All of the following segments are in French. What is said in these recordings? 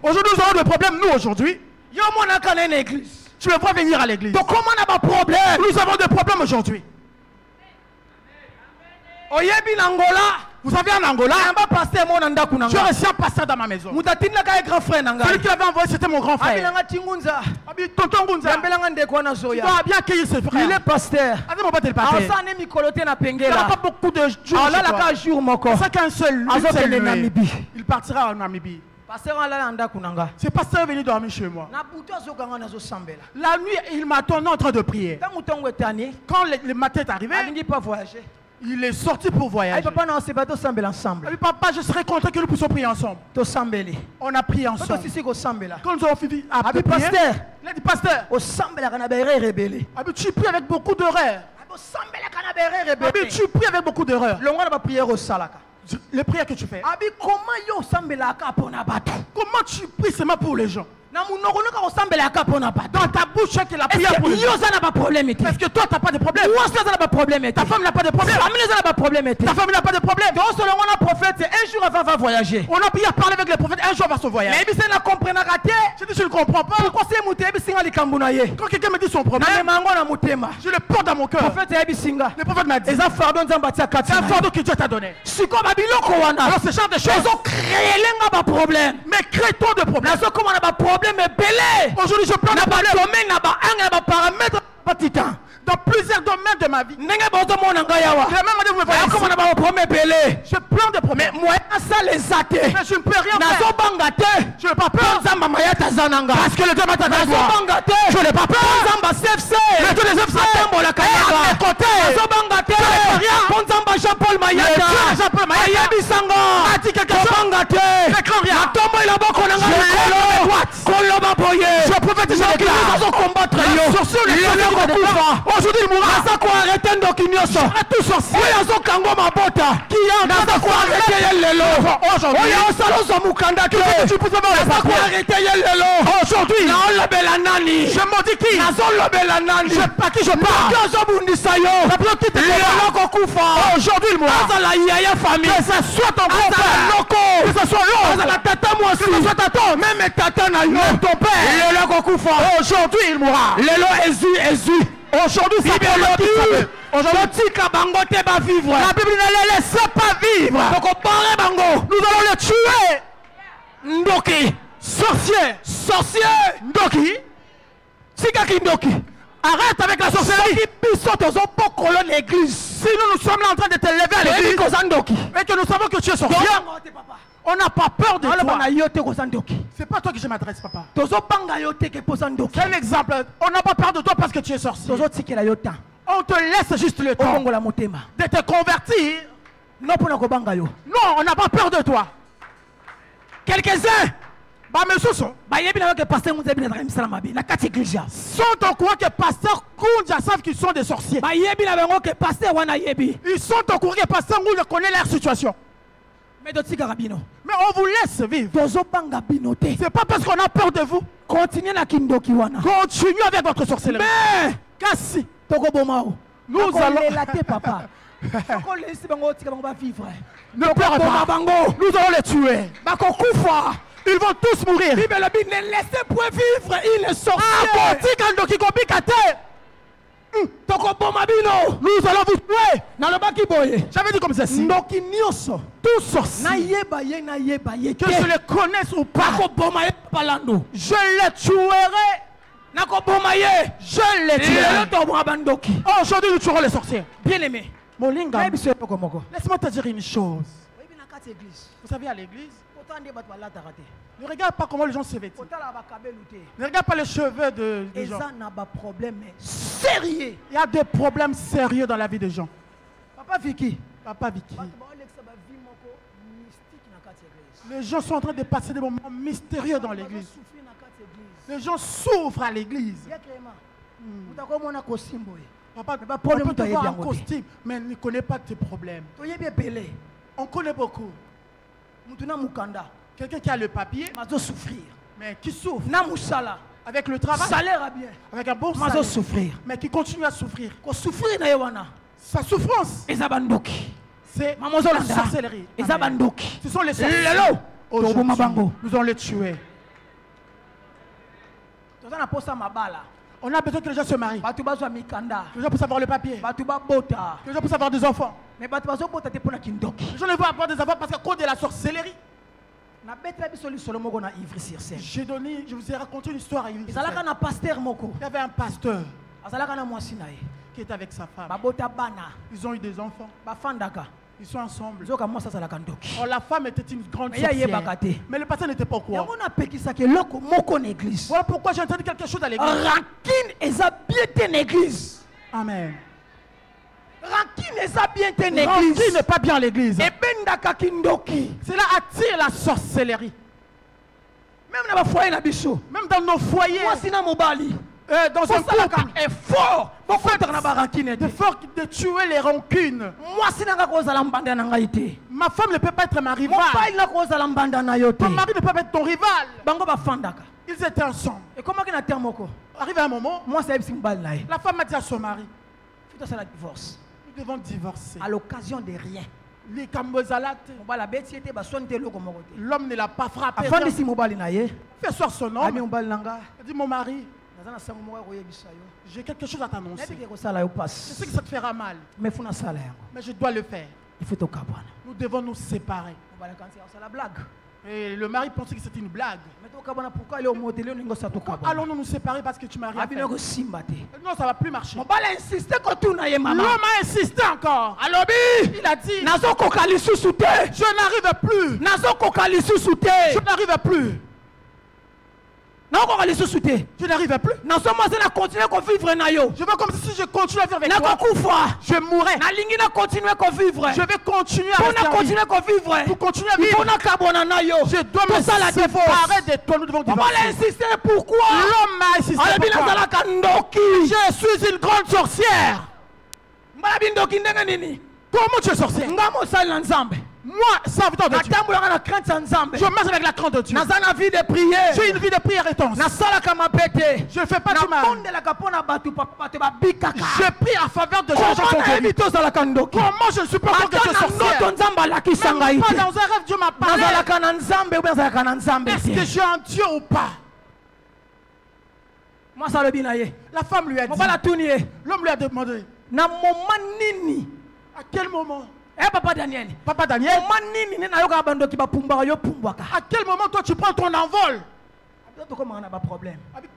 Aujourd'hui, nous avons des problèmes, nous, aujourd'hui. Tu me vois venir à l'église. Nous avons des problèmes aujourd'hui. Vous savez, en Angola, je reçois un pasteur dans ma maison. Celui qui l'avait envoyé, c'était mon grand frère. Tonton Gunza. Tu dois bien accueillir ce frère. Il est pasteur. Il n'a pas beaucoup de jours. C'est ça qu'un seul. Il partira en Namibie. Ce pasteur est venu dormir chez moi. La nuit, il m'attend en train de prier. Quand le matin est arrivé, il est sorti pour voyager. Papa, je serais content que nous puissions prier ensemble. On a prié ensemble. Quand nous avons fini à prier, il a dit, pasteur, tu pries avec beaucoup d'horreur. Tu pries avec beaucoup d'horreur. Les prières que tu fais. Comment tu pries seulement pour les gens? Dans ta bouche, c'est la prière pour les gens. Parce que toi, tu n'as pas de problème. Ta femme n'a pas de problème. Ta femme n'a pas de problème. Un jour avant va voyager. On a prié à parler avec les prophètes un jour avant son voyage. Mais Je dis, je ne comprends pas. Quand quelqu'un me dit son problème, je le porte dans mon cœur. Le prophète m'a dit, c'est un fardeau que Dieu t'a donné. Alors ce genre de choses, mais crée-toi de problèmes. Aujourd'hui je prends des problèmes dans plusieurs domaines de ma vie. Je prends des problèmes. Mais je ne peux rien faire. Je n'ai pas peur. Parce que le Dieu m'a donné. Je n'ai pas peur. Le Dieu des FC à mes côtés. Je n'ai rien. Jean-Paul Mayata a dit quelque chose. Je n'écris rien. Je prophétise à combattre. Aujourd'hui il mourra. Arrête tout sorcier. Aujourd'hui je maudis qui? Je sais pas qui je parle. Aujourd'hui il mourra. Que ce soit ton grand-père, que ce soit l'autre, que ce soit ta tante, même ton père. Aujourd'hui il mourra. Aujourd'hui ça peut. Aujourd'hui la Bible ne les laisse pas vivre. Nous allons les tuer. Ndoki. Sorcier. Ndoki. Arrête avec la sorcellerie. Si nous sommes là en train de te lever à l'église et que nous savons que tu es sorcier, on n'a pas peur de toi. C'est pas toi que je m'adresse, papa. C'est un exemple. On n'a pas peur de toi parce que tu es sorcier. On te laisse juste le temps de te convertir. Non, on n'a pas peur de toi. Quelques-uns sont au courant que pasteur Koundja savent qu'ils sont des sorciers. Ils sont au courant que pasteur Koundja connaît leur situation. Mais on vous laisse vivre. C'est pas parce qu'on a peur de vous. Continuez avec votre sorcellerie. Mais Kassi, nous allons papa. Ne pleure pas. Nous allons les tuer. Ils vont tous mourir. Ne laissez point vivre. Il est sorcier. Nous allons vous tuer. J'avais dit comme ceci. Tous sorciers, que je les connaisse ou pas, je les tuerai. Je les tuerai. Aujourd'hui nous tuerons les sorciers. Bien aimé, laisse-moi te dire une chose. Vous savez, à l'église, ne regarde pas comment les gens se vêtent. Ne regarde pas les cheveux des gens. Il y a des problèmes sérieux dans la vie des gens. Papa Vicky. Les gens sont en train de passer des moments mystérieux dans l'église. Les gens souffrent à l'église. Papa, on peut te voir en costume, mais ne connaît pas tes problèmes. On connaît beaucoup. Quelqu'un qui a le papier, mais qui souffre. Avec le travail, avec un bon salaire, mais qui continue à souffrir. Sa souffrance, c'est la sorcellerie. Ce sont les sorciers. Aujourd'hui, nous allons les tuer. On a besoin que les gens se marient. Que les gens puissent avoir le papier. Que les gens puissent avoir des enfants. Les gens ne veulent avoir des enfants parce qu'à cause de la sorcellerie. Je vous ai raconté une histoire à Ivry. Il y avait un pasteur qui était avec sa femme. Ils ont eu des enfants. Ils sont ensemble. Oh, la femme était une grande sorcière. Mais le pasteur n'était pas au courant. Voilà pourquoi j'ai entendu quelque chose à l'église. Amen. Rancune n'est pas bien à l'église. Cela attire la sorcellerie. Même dans nos foyers. Dans un couple, effort de tuer les rancunes. Ma femme ne peut pas être ma rivale. Ton mari ne peut pas être ton rival. Ils étaient ensemble. Arrivé un moment, la femme a dit à son mari, nous devons divorcer. À l'occasion de rien. L'homme ne l'a pas frappé. Fais sortir son homme. Il dit, mon mari, j'ai quelque chose à t'annoncer. Je sais que ça te fera mal. Mais je dois le faire. Nous devons nous séparer. Et le mari pensait que c'était une blague. Allons-nous nous séparer parce que tu m'as rien fait. Non, ça ne va plus marcher. L'homme a insisté encore. Il a dit, je n'arrive plus. Je n'arrive plus. Je n'arrive plus. Je veux comme si je continue à vivre avec toi. Je mourrai. Je vais continuer à vivre. Pour continuer à vivre. Je dois me séparer de toi. Nous devons divorcer. Pourquoi? L'homme m'a insisté. Je suis une grande sorcière. Comment tu es sorcière? Moi, serviteur de Dieu, je marche avec la crainte de Dieu. J'ai une vie de prière intense. Je ne fais pas du mal. Je prie en faveur de gens. Comment je ne suis pas encore que je suis sorcière? Même pas dans un rêve, Dieu m'a parlé. Est-ce que j'ai un Dieu ou pas? La femme lui a dit. L'homme lui a demandé. À quel moment? Papa Daniel. À quel moment toi tu prends ton envol?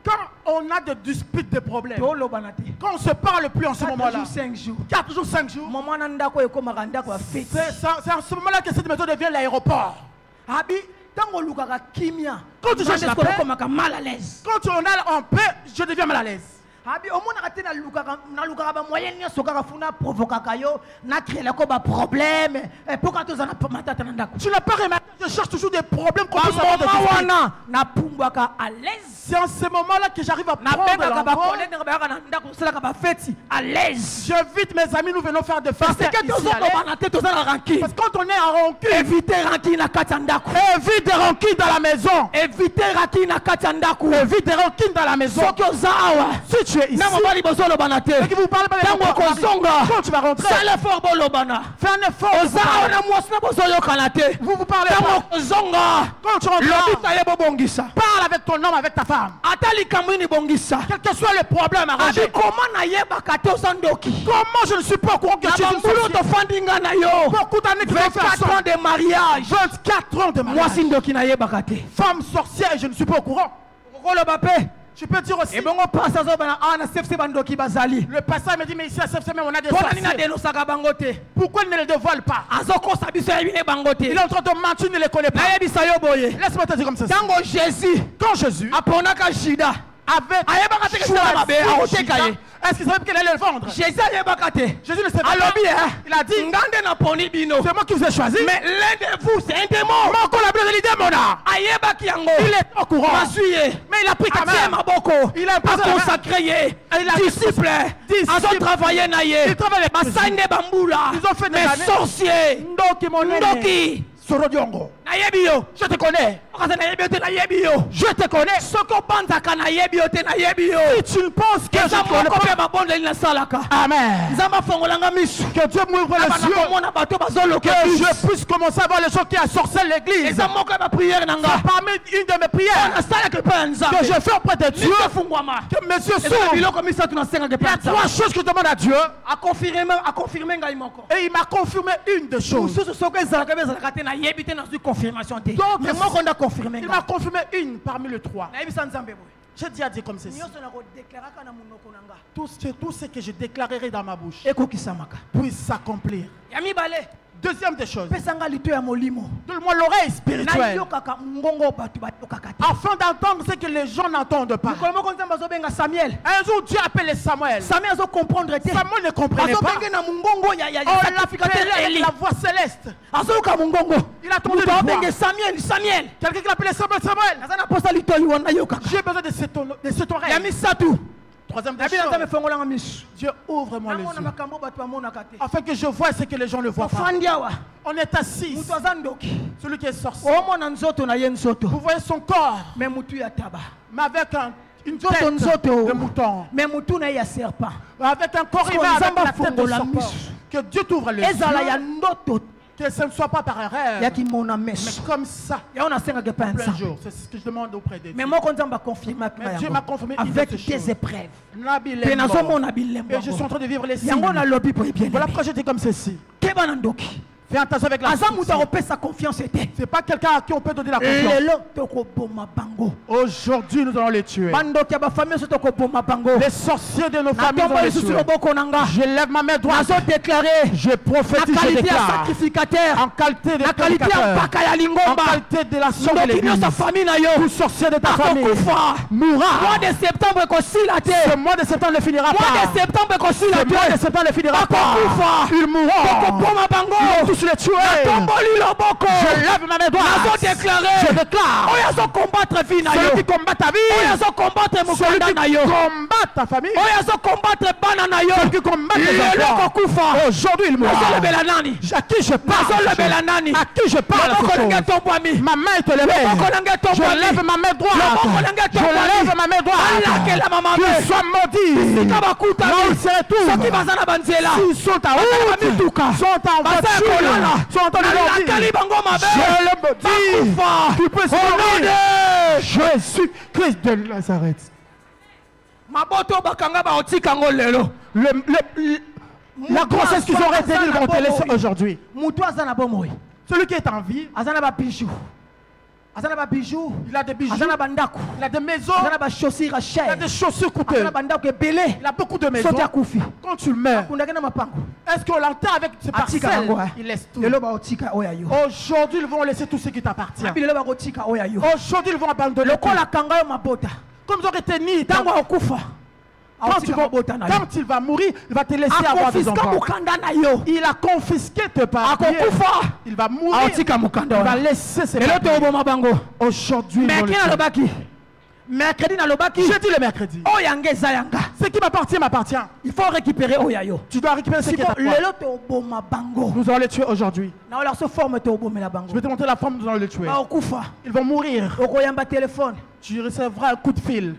Quand on a des disputes, des problèmes, quand on se parle plus en ce moment-là, 4 jours, 5 jours, c'est en ce moment-là que cette maison devient l'aéroport. Quand tu cherches la paix, quand on a en paix, je deviens mal à l'aise. Tu n'as pas remarqué, je cherche toujours des problèmes qu'on puisse avoir à l'aise. C'est en ce moment-là que j'arrive à prendre à l'aise. J'invite mes amis, nous venons faire des fêtes ici. Parce que quand on est en rancune, évitez rancune dans la maison. Évitez rancune dans la maison. Si tu es ici, et que vous parlez pas de quand tu vas rentrer, fais un effort. Vous parlez pas. Quand tu rentres, parle avec ton homme, avec ta femme. Quel que soit le problème, arrangez. Comment je ne suis pas au courant que tu es une sorcière? Beaucoup d'années que tu fais 24 ans de mariage. 24 ans de mariage. Femme sorcière et je ne suis pas au courant. Je peux dire aussi. Le pasteur me dit, mais ici à CFC, on a des sorciers. Pourquoi il ne les dévoile pas? Il est en train de mentir, il ne les connaît pas. Laisse-moi te dire comme ça. Quand Jésus avait est-ce qu'il savait qu'elle allait le vendre? Jésus ne savait pas. Il a dit, c'est moi qui vous ai choisi. Mais l'un de vous, c'est un démon. Il est au courant. Mais il a pris quand même. Il a consacré. Disciple. Ils ont travaillé. Ils ont fait des années. Sorcier. Je te connais. Je te connais. Si tu penses que je te connais pas. Amen. Que Dieu m'ouvre les yeux. Que je puisse commencer à voir les gens qui assorcellent l'église. C'est parmi une de mes prières que je fais auprès de Dieu. Que mes yeux s'ouvrent. Il y a 3 choses que je demande à Dieu. Et il m'a confirmé une des choses. Donc, il m'a confirmé une parmi les 3. J'ai déjà dit comme ceci. Tout ce que je déclarerai dans ma bouche puisse s'accomplir. Deuxième des choses, donne-moi l'oreille spirituelle afin d'entendre ce que les gens n'entendent pas. Un jour Dieu appelait Samuel. Samuel ne comprenait pas. On l'appelait la voix céleste. Il a entendu la voix. Samuel. Quelqu'un qui l'appelait Samuel. J'ai besoin de cette oreille. Troisième des choses, Dieu ouvre-moi les yeux afin que je vois ce que les gens ne voient pas. On est assis. Celui qui est sorcier. Vous voyez son corps, mais avec une tête de mouton. Avec un corps humain, avec la tête de serpent. Que Dieu t'ouvre les yeux. Que ce ne soit pas par erreur, mais comme ça, plein jour. C'est ce que je demande auprès de Dieu. Mais Dieu m'a confirmé avec des épreuves. Et je suis en train de vivre les signes. Voilà pourquoi j'étais comme ceci. Fais attention avec la confiance. C'est pas quelqu'un à qui on peut donner la confiance. Aujourd'hui, nous allons les tuer. Les sorciers de nos familles vont les tuer. Je lève ma main droite. Je prophétise, je déclare. En qualité de sacrificateur. En qualité de la sœur de l'église. Tout sorcier de ta famille mourra. Ce mois de septembre ne finira pas. Ce mois de septembre ne finira pas. Ils mourront. Je les tuer. Je lève ma main droite. Je déclare. Celui qui combat ta vie. Celui qui combat ta famille. Celui qui combat tes enfants. Aujourd'hui il mourra. À qui je parle? À qui je parle? Ma main est élevée. Je lève ma main droite. Je lève ma main droite. Qu'ils soient maudits. Là où ils seraient tous. S'ils sont à route, sont en voiture, sont en train de leur dire, je le maudis. Tu peux se mourir. Jésus-Christ de Nazareth. La grossesse qu'ils ont retenue, ils vont te laisser aujourd'hui. Celui qui est en vie, il a des bijoux, il a des maisons, il a des chaussures coûteuses, il a beaucoup de maisons. Quand tu meurs, est-ce qu'on l'enterre avec ses parcelles? Il laisse tout. Aujourd'hui, ils vont laisser tout ce qui t'appartient. Aujourd'hui, ils vont abandonner tout. Comme ils auraient tenu quand il va mourir, il va te laisser avoir des enfants. Il a confisqué tes parents. Il va mourir. Il va laisser ses parents. Aujourd'hui, mercredi, j'ai dit le mercredi. Ce qui m'appartient m'appartient. Il faut récupérer Oyayo. Tu dois récupérer ce qui est à toi. Nous allons les tuer aujourd'hui. Je vais te montrer la forme, nous allons les tuer. Ils vont mourir. Tu recevras un coup de fil.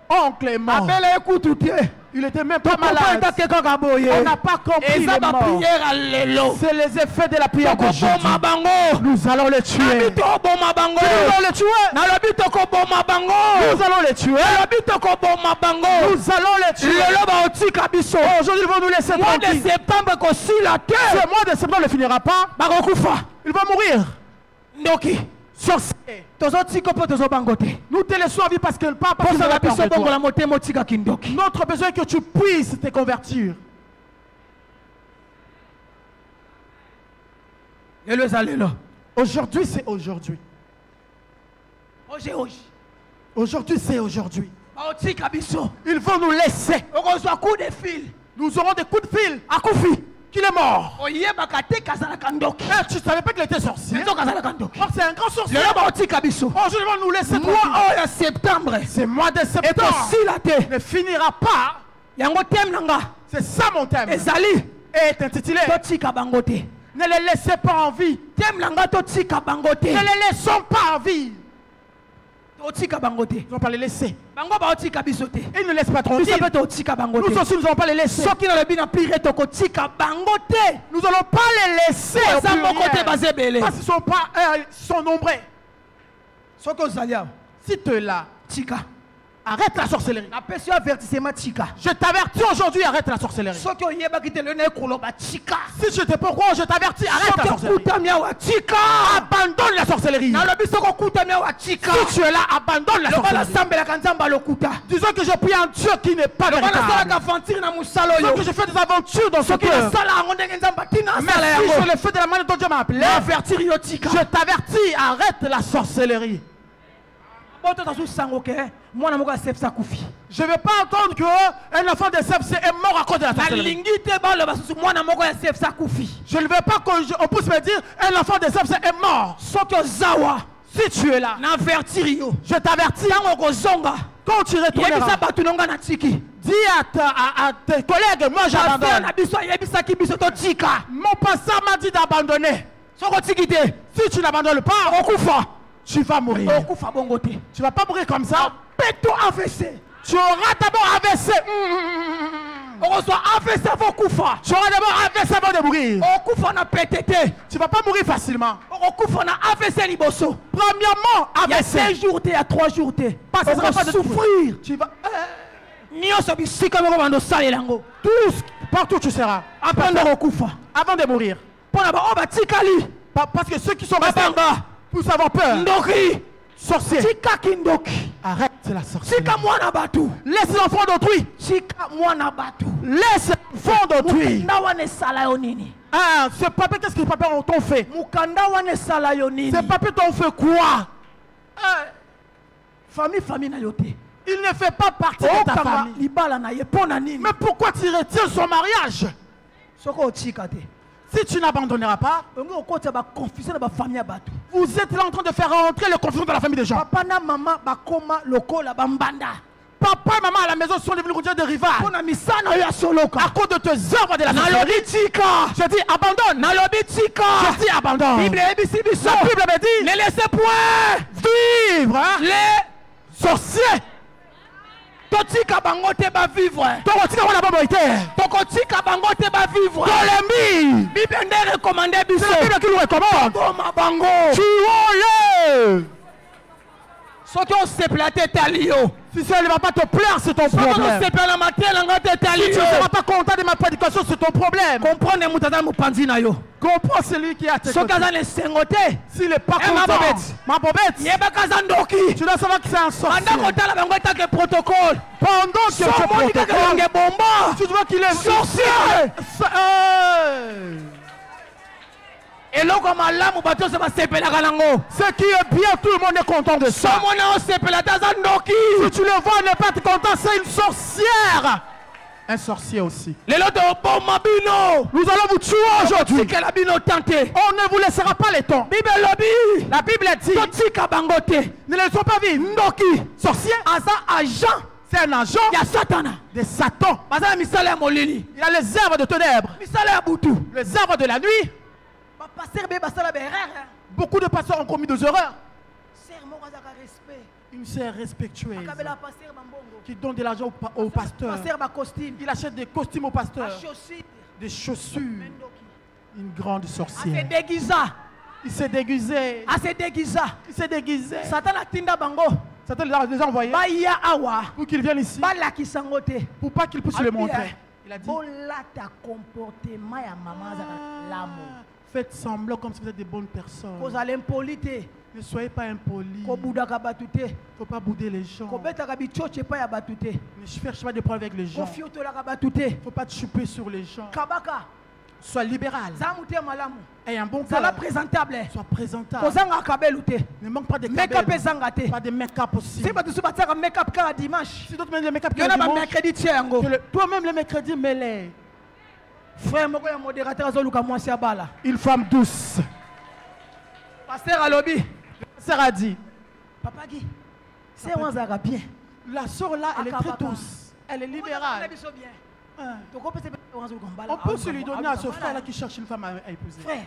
Oncle est mort. Il était même pas malade. On n'a pas compris. C'est les effets de la prière de Jésus. Nous allons les tuer. Nous allons les tuer. Nous allons les tuer. Nous allons les tuer. Aujourd'hui, ils vont nous laisser tranquilles. Ce mois de septembre ne finira pas. Ils vont mourir. Sorcier. Nous te laissons en vie parce que le pape a notre besoin est que tu puisses te convertir. Aujourd'hui, c'est aujourd'hui. Aujourd'hui, c'est aujourd'hui. Ils vont nous laisser. Nous aurons des coups de fil. Qu'il est mort. Tu ne savais pas qu'il était sorcier. C'est un grand sorcier. Aujourd'hui, ils vont nous laisser tranquille. Ce mois de septembre ne finira pas. C'est ça mon thème. Et est intitulé Ne les laissez pas en vie. Ne les laissons pas en vie. Ils n'ont pas les laisser. Ils ne laissent pas tranquille. Nous aussi, nous n'allons pas les laisser. Nous n'allons pas les laisser. Parce qu'ils sont nombreux. Si tu es là, arrête la sorcellerie. Je t'avertis aujourd'hui, arrête la sorcellerie. Si je te pourquoi, je t'avertis, arrête la sorcellerie. Abandonne la sorcellerie. Si tu es là, abandonne la sorcellerie. Disons que je prie un Dieu qui n'est pas véritable. Disons que je fais des aventures dans ce cœur. Mais si je le fais de la manière dont Dieu m'a appelé, je t'avertis, arrête la sorcellerie. Je ne veux pas entendre qu'un enfant de CFC est mort à cause de la sorcellerie. Je ne veux pas qu'on puisse me dire un enfant de CFC est mort. Si tu es là, je t'avertis. Quand tu retourneras, dis à tes collègues, moi j'abandonne. Mon pasteur m'a dit d'abandonner. Si tu n'abandonnes pas, tu vas mourir. Tu ne vas pas mourir comme ça. Tu auras d'abord AVC. Tu auras d'abord AVC avant de mourir. Tu ne vas pas mourir facilement. Premièrement, il y a 5 jours, il y a 3 jours. Parce que ça va pas souffrir. Tu vas... Tous, partout tu seras. Avant de mourir. Parce que ceux qui sont restés pour avoir peur. Sorcier. Arrête la sorcellerie. Laisse l'enfant d'autrui. Laisse l'enfant d'autrui. Ce papier, qu'est-ce que les papiers t'ont fait? Ces papiers t'ont fait quoi? Il ne fait pas partie de ta famille. Mais pourquoi tu retires son mariage? Si tu n'abandonneras pas, vous êtes là en train de faire rentrer le confusion dans la famille des gens. Papa et maman à la maison sont devenus des rivales. À cause de tes œuvres de la sorcellerie. Je dis abandonne. Je dis abandonne. La Bible me dit ne laissez point vivre les sorciers. Vivre. Bible qui nous recommande. Tuons-le. Si ça ne va pas te plaire, c'est ton problème. Si tu ne seras pas content de ma prédication, c'est ton problème. Comprends celui qui a tes côtés. S'il n'est pas content, ma bobette, tu dois savoir que c'est un sorcier. Pendant que tu protocole, tu vois qu'il est sorcier. Ce qui est bien, tout le monde est content de ça. Si tu le vois n'est pas content, c'est une sorcière. Un sorcier aussi. Nous allons vous tuer aujourd'hui. On ne vous laissera pas les temps. La Bible dit ne laissons pas vivre. Sorcier, c'est un agent de Satan. Il a les œuvres de ténèbres, les œuvres de la nuit. Beaucoup de pasteurs ont commis des erreurs. Une sœur respectueuse qui donne de l'argent au pasteur. Il achète des costumes au pasteur, des chaussures. Une grande sorcière. Il s'est déguisé. Il s'est déguisé. Satan les a déjà envoyés pour qu'ils viennent ici, pour pas qu'ils puissent le montrer. Il a dit faites semblant comme si vous êtes des bonnes personnes. Ne soyez pas impolis. Il ne faut pas bouder les gens. Ne cherche pas de problème avec les gens. Il ne faut pas te chuper sur les gens. Sois libéral. Et un bon cœur. Sois présentable. Ne manque pas de make-up. Pas de make-up aussi. Si d'autres mettent le make-up dimanche, toi-même le mercredi, mets-les. Frère, une femme douce. Pasteur Alobi. Pasteur a dit. Papa Guy, c'est bien. La soeur là, elle est très douce. Elle est libérale. On peut se lui donner à ce frère-là qui cherche une femme à épouser. Frère.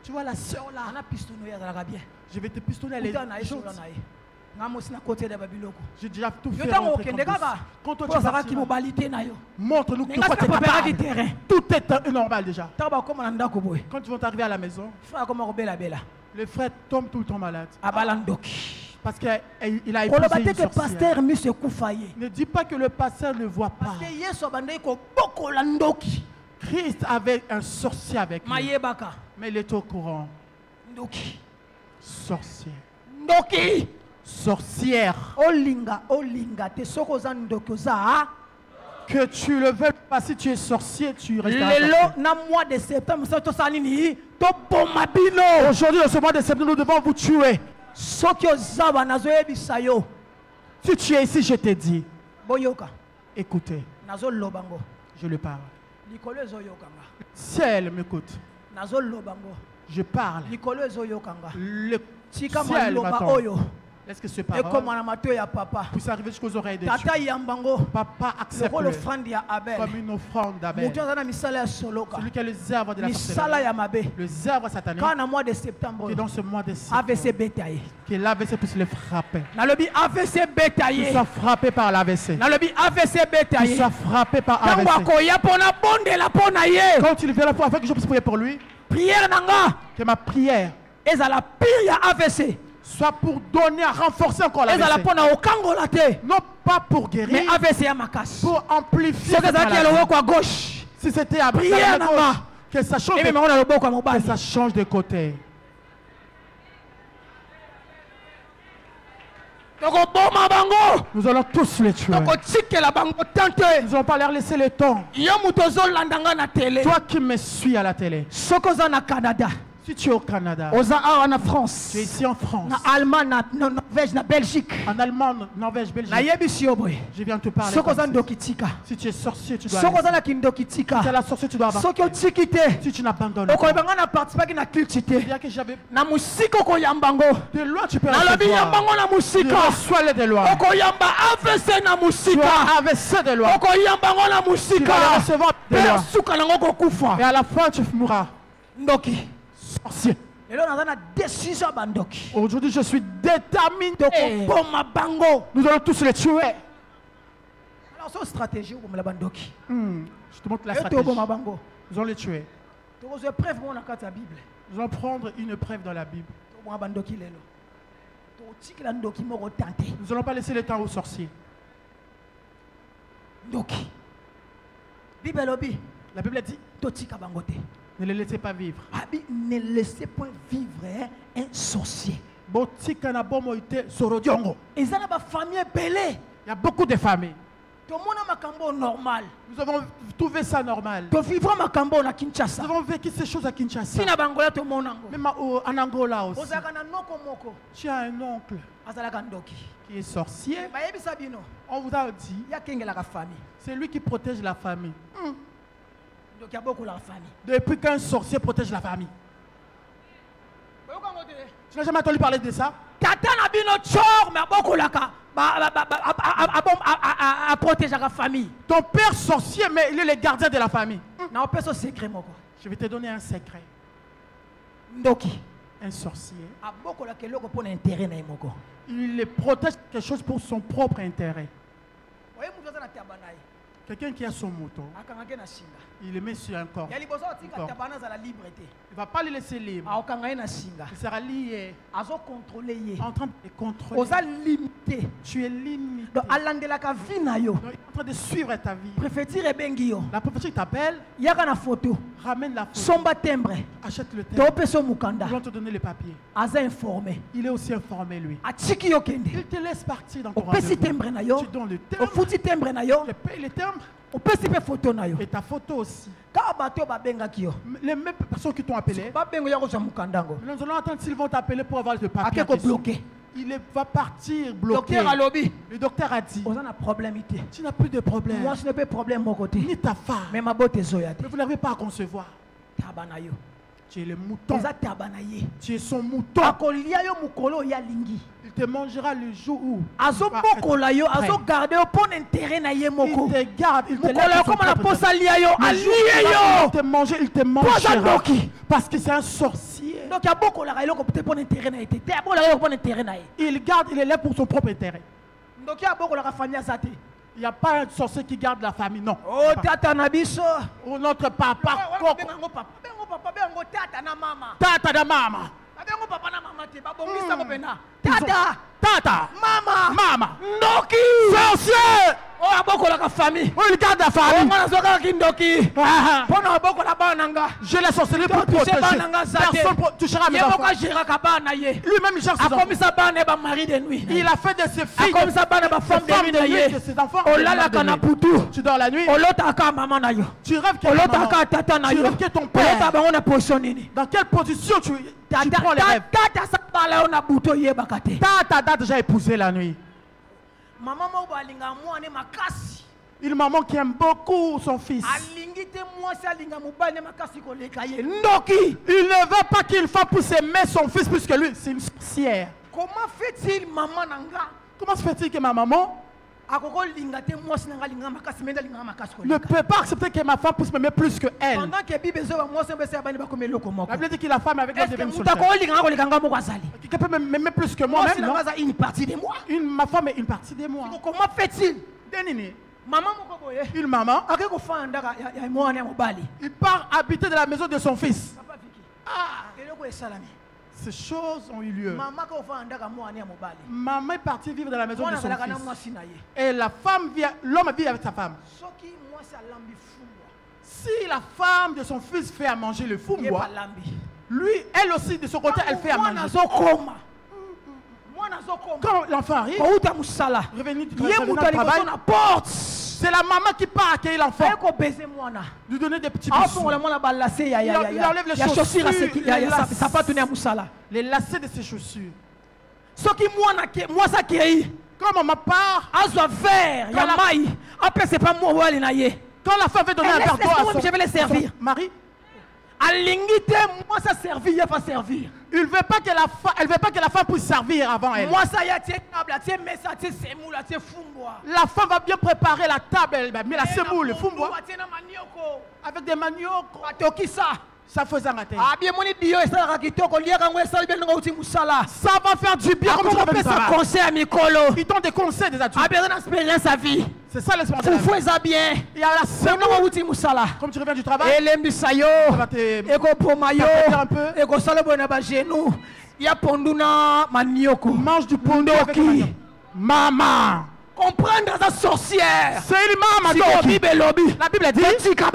Tu vois la sœur là. Je vais te pistonner à les choses. J'ai déjà tout fait. Quand toi tu vas, montre-nous que toi tu es capable. Tout est normal déjà. Quand tu vas arriver à la maison, le frère tombe tout le temps malade. Parce qu'il a épousé une sorcière. Ne dis pas que le pasteur ne voit pas. Christ avait un sorcier avec lui. Mais il est au courant. Sorcière. Sorcière. Que tu le veux pas, si tu es sorcier, tu restes aujourd'hui, dans ce mois de septembre, nous devons vous tuer. Si tu es ici, je te dis, écoutez, je le parle. Si elle m'écoute, je parle. Le ciel m'attend. Laisse que ce parole puisse arriver jusqu'aux oreilles de Dieu. Papa accepte-le comme une offrande d'Abel. Celui qui a le zèbre de la sorcellerie, le zèbre satanique, qui dans ce mois de septembre, que l'AVC puisse le frapper. Qu'il soit frappé par l'AVC. Qu'il soit frappé par l'AVC. Quand il vient afin que je puisse prier pour lui, que ma prière soit pour donner, à renforcer encore la AVC. Non pas pour guérir, mais pour amplifier. Si c'était à gauche, que ça change de côté. Nous allons tous les tuer. Nous allons pas leur laisser le temps. Toi qui me suis à la télé, si tu es au Canada, en France, tu es ici en France, en Allemagne, en Norvège, en Belgique, en Allemagne, Norvège, Belgique, je viens te parler. Si tu es sorcier, tu dois aller. Si tu es la sorcière, tu dois avoir. Si tu n'abandonnes pas, bien que j'avais de loin, tu peux recevoir. Reçois-les de loin. Tu as AVC de loin. Tu vas les recevoir de loin. Et à la fin, tu mourras. Sorcier. Aujourd'hui, je suis déterminé. Nous allons tous les tuer. Alors, stratégie, je te montre la stratégie. Nous allons les tuer. Nous allons prendre une preuve dans la Bible. Nous n'allons pas laisser le temps aux sorciers. La Bible a dit, ne les laissez pas vivre. Ne laissez pas vivre un sorcier. Il y a beaucoup de familles. Nous avons trouvé ça normal. Nous avons vécu ces choses à Kinshasa. Même en Angola aussi. Tu as un oncle qui est sorcier. On vous a dit, c'est lui qui protège la famille. Donc il y a beaucoup la famille. Depuis qu'un sorcier protège la famille. Tu n'as jamais entendu parler de ça? Protéger la famille. Ton père sorcier, mais il est le gardien de la famille. Je vais te donner un secret. Un sorcier, il protège quelque chose pour son propre intérêt. Quelqu'un qui a son moto, il le met sur un corps. Il ne va pas le laisser libre. Il sera lié. En train de contrôler. Tu es limité. Donc, il est en train de suivre ta vie. La prophétie t'appelle. Ramène la photo. Achète le timbre. Ils vont te donner les papiers. Il est aussi informé, lui. Il te laisse partir dans ton rendez-vous. Tu donnes le timbre. Tu payes le timbre. Et ta photo aussi. Les mêmes personnes qui t'ont appelé, nous allons attendre s'ils vont t'appeler pour avoir le papier. Il va partir bloqué. Le docteur a dit, tu n'as plus de problème. Moi, je n'ai pas de problème de mon côté. Ni ta femme. Mais vous n'arrivez pas à concevoir. Tu es le mouton. Tu es son mouton. Il te mangera le jour où azo bokola yo azo garder pour intérêt na ye moko. Il te garde, il te laisse comme la posa lia yo il te mange, il te mangera parce que c'est un sorcier. Donc il y a beaucoup la raison pour pour intérêt na été. Il garde, il est là pour son propre intérêt. Donc il y a beaucoup la famille azate. Il n'y a pas un sorcier qui garde la famille, non. Oh tata na biso. Ou notre papa. Tata na mama. Tata na mama. Papa na mama te ba bongisa ko pena. Tata. Tata. Mama. Mama. Ndoki. Sorcier. Oh aboko la famille. Oh il garde la famille. Oh ngana zoka kindoki. Pona aboko la bananga. Je l'ai sorcelé pour protéger. Personne ne touchera mes enfants. Lui-même il cherche ses enfants. Il a fait de ses filles de ses enfants. Tu dors la nuit. Tu rêves que ton père. Dans quelle position tu prends les rêves? Tata déjà épousé la nuit. Une maman qui aime beaucoup son fils. Il ne veut pas qu'il fasse pour s'aimer son fils puisque lui, c'est une sorcière. Comment fait-il, maman nanga? Comment se fait-il que ma maman ne peut pas accepter que ma femme puisse m'aimer plus que elle? Pendant que Bible la Bible dit que la femme avec elle devient quelqu'un peut m'aimer plus que moi même, non? Une partie de moi. Ma femme est une partie de moi. Comment fait-il? Une maman, il part habiter dans la maison de son fils. Ces choses ont eu lieu. Maman est partie vivre dans la maison de son fils. Et la femme vient, l'homme vit avec sa femme. Si la femme de son fils fait à manger le fumbois, lui, elle aussi de son côté, elle fait à manger. Quand l'enfant arrive, revenu du travail, c'est la maman qui part accueillir l'enfant, lui donner des petits bisous. Il enlève les chaussures, les lacets de ses chaussures. Quand maman part, quand la femme veut donner un verre d'eau à son mari, il ne veut pas que la femme puisse servir avant elle. La femme va bien préparer la table, elle va mettre la semoule, le fumbois, avec des maniocs. Ça faisait un matin. Ça va faire du bien comme tu vas faire. Ils donnent des conseils des adultes. C'est ça l'espérance de la vie. Il y a la semoule. Comme tu reviens du travail, ça va te un peu. Mange du pondu avec manioc. Maman. Comprendre sa sorcière. C'est une maman. La Bible dit ne le laissez pas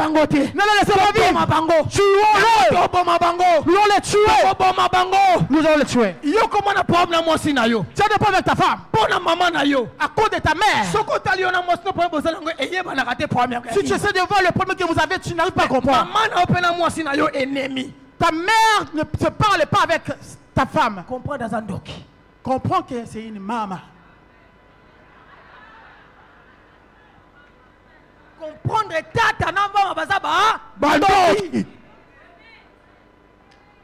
vivre. Tuons-le. Nous allons les tuer. Nous allons les tuer. Tu as des problèmes avec ta femme. À cause de ta mère. Si tu essaies de voir le problème que vous avez, tu n'arrives pas à comprendre. Ta mère ne se parle pas avec ta femme. Comprends que c'est une maman. Comprendre tata namba bazaba bandoki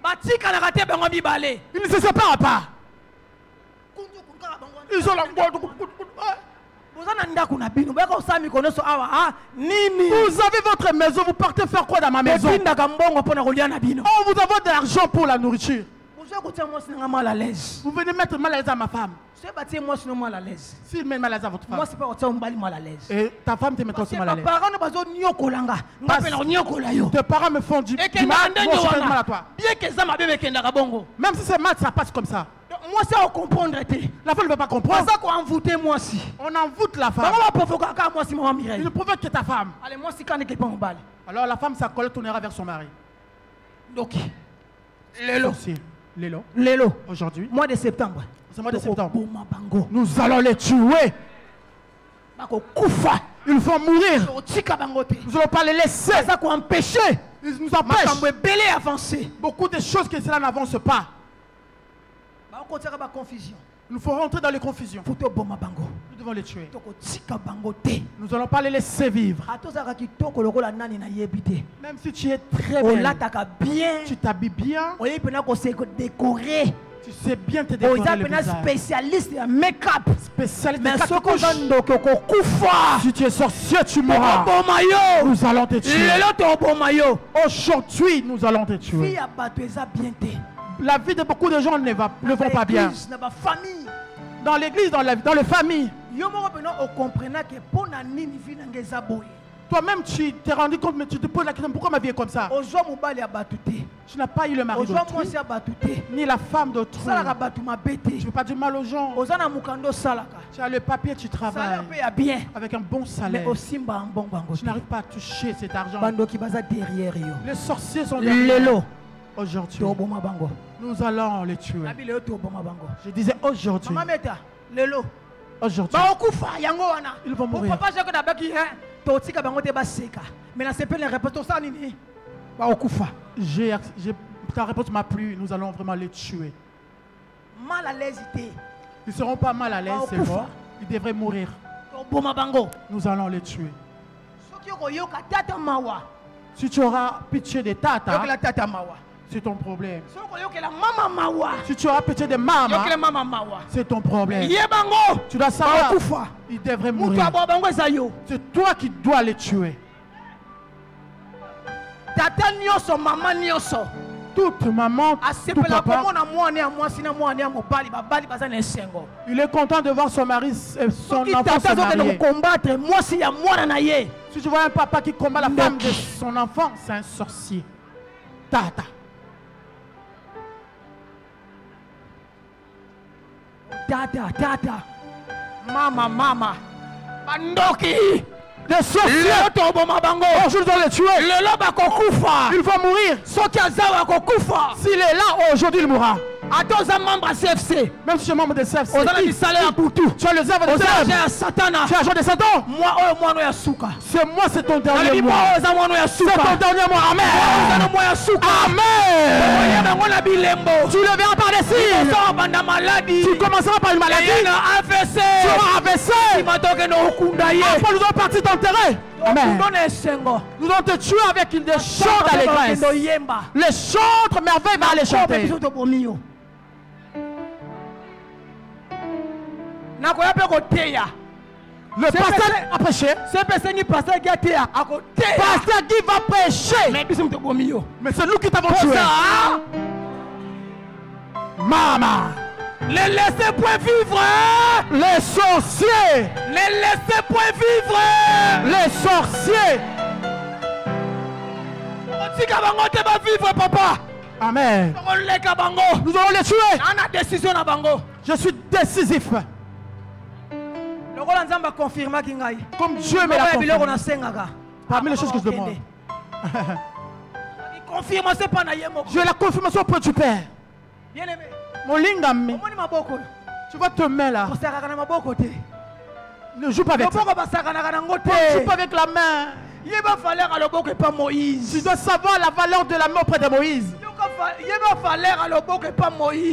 batika na kate bango mibale ils ne se séparent pas. Ils sont là. Vous avez votre maison, vous partez faire quoi dans ma maison? Oh, vous avez de l'argent pour la nourriture. Vous venez mettre mal à l'aise à ma femme. S'il met mal à l'aise à votre femme, et ta femme te met aussi mal à l'aise. Tes parents me font du mal, moi je fais mal à toi. Même si c'est mal, ça passe comme ça. Moi, ça, on comprend. La femme ne veut pas comprendre. Ça qu'on envoûte moi aussi. On envoûte la femme. Il ne provoque que ta femme. Alors la femme s'accole, tournera vers son mari. Donc, Lélo. Aujourd'hui, mois de septembre. C'est mois de septembre. Nous allons les tuer. Ils vont mourir. Nous n'allons pas les laisser. Ça qu'on empêcher. Ils nous empêchent. Beaucoup de choses que cela n'avance pas. Nous faut rentrer dans les confusions. Nous devons les tuer. Nous n'allons pas les laisser vivre. Même si tu es très bien, tu t'habilles bien, tu sais C'est bien te décorer le visage. Spécialiste de make-up. Spécialiste de make-up. Si tu es sorcier, tu mourras. Nous allons te tuer. Aujourd'hui, nous allons te tuer. La vie de beaucoup de gens ne vont pas bien. Dans l'église, dans les familles. Toi-même, tu t'es rendu compte, mais tu te poses la question, pourquoi ma vie est comme ça? Tu n'as pas eu le mari d'autrui, ni la femme d'autrui. Tu ne veux pas du mal aux gens. Tu as le papier, tu travailles avec un bon salaire. Tu n'arrives pas à toucher cet argent. Les sorciers sont derrière. Aujourd'hui, nous allons les tuer. Je disais aujourd'hui. Aujourd'hui, ils vont mourir. Ta réponse m'a plu. Nous allons vraiment les tuer. Ils ne seront pas mal à l'aise, c'est vrai. Ils devraient mourir. Nous allons les tuer. Si tu auras pitié des tatas, c'est ton problème. Si tu auras pitié de maman, c'est ton problème. Tu dois savoir, ils devraient mourir. C'est toi qui dois les tuer. Toute maman, tout papa, il est content de voir son mari, son enfant se marier. Si tu vois un papa qui combat la femme de son enfant, c'est un sorcier. Tata. Mama. Bandoki. Des sorciers. Oh, je dois les tuer. Il va mourir. S'il est là, aujourd'hui il mourra. Même si je suis membre de CFC, tu as le zèbre de Satan. Tu es agent de Satan. C'est moi, c'est ton dernier mois. C'est ton dernier mois. Amen. Amen. Tu le verras par des signes. Tu commenceras par une maladie. Tu auras AVC. Après nous allons partir t'enterrer. Amen. Nous allons te tuer avec des chants d'allégresse. Les chants de merveille va aller chanter. Le pasteur a prêché. Pasteur qui va prêcher. Mais c'est nous qui t'avons tué. Maman. Ne laissez point vivre. Les sorciers. Ne laissez point vivre. Les sorciers. Vivre, papa. Amen. Nous allons les tuer. Je suis décisif. Comme Dieu me l'a confirmé. Parmi les choses que je demande. J'ai la confirmation auprès du Père. Mon lingami. Tu vois tes mains là. Ne joue pas avec ça. Ne joue pas avec la main. Tu dois savoir la valeur de la main auprès de Moïse.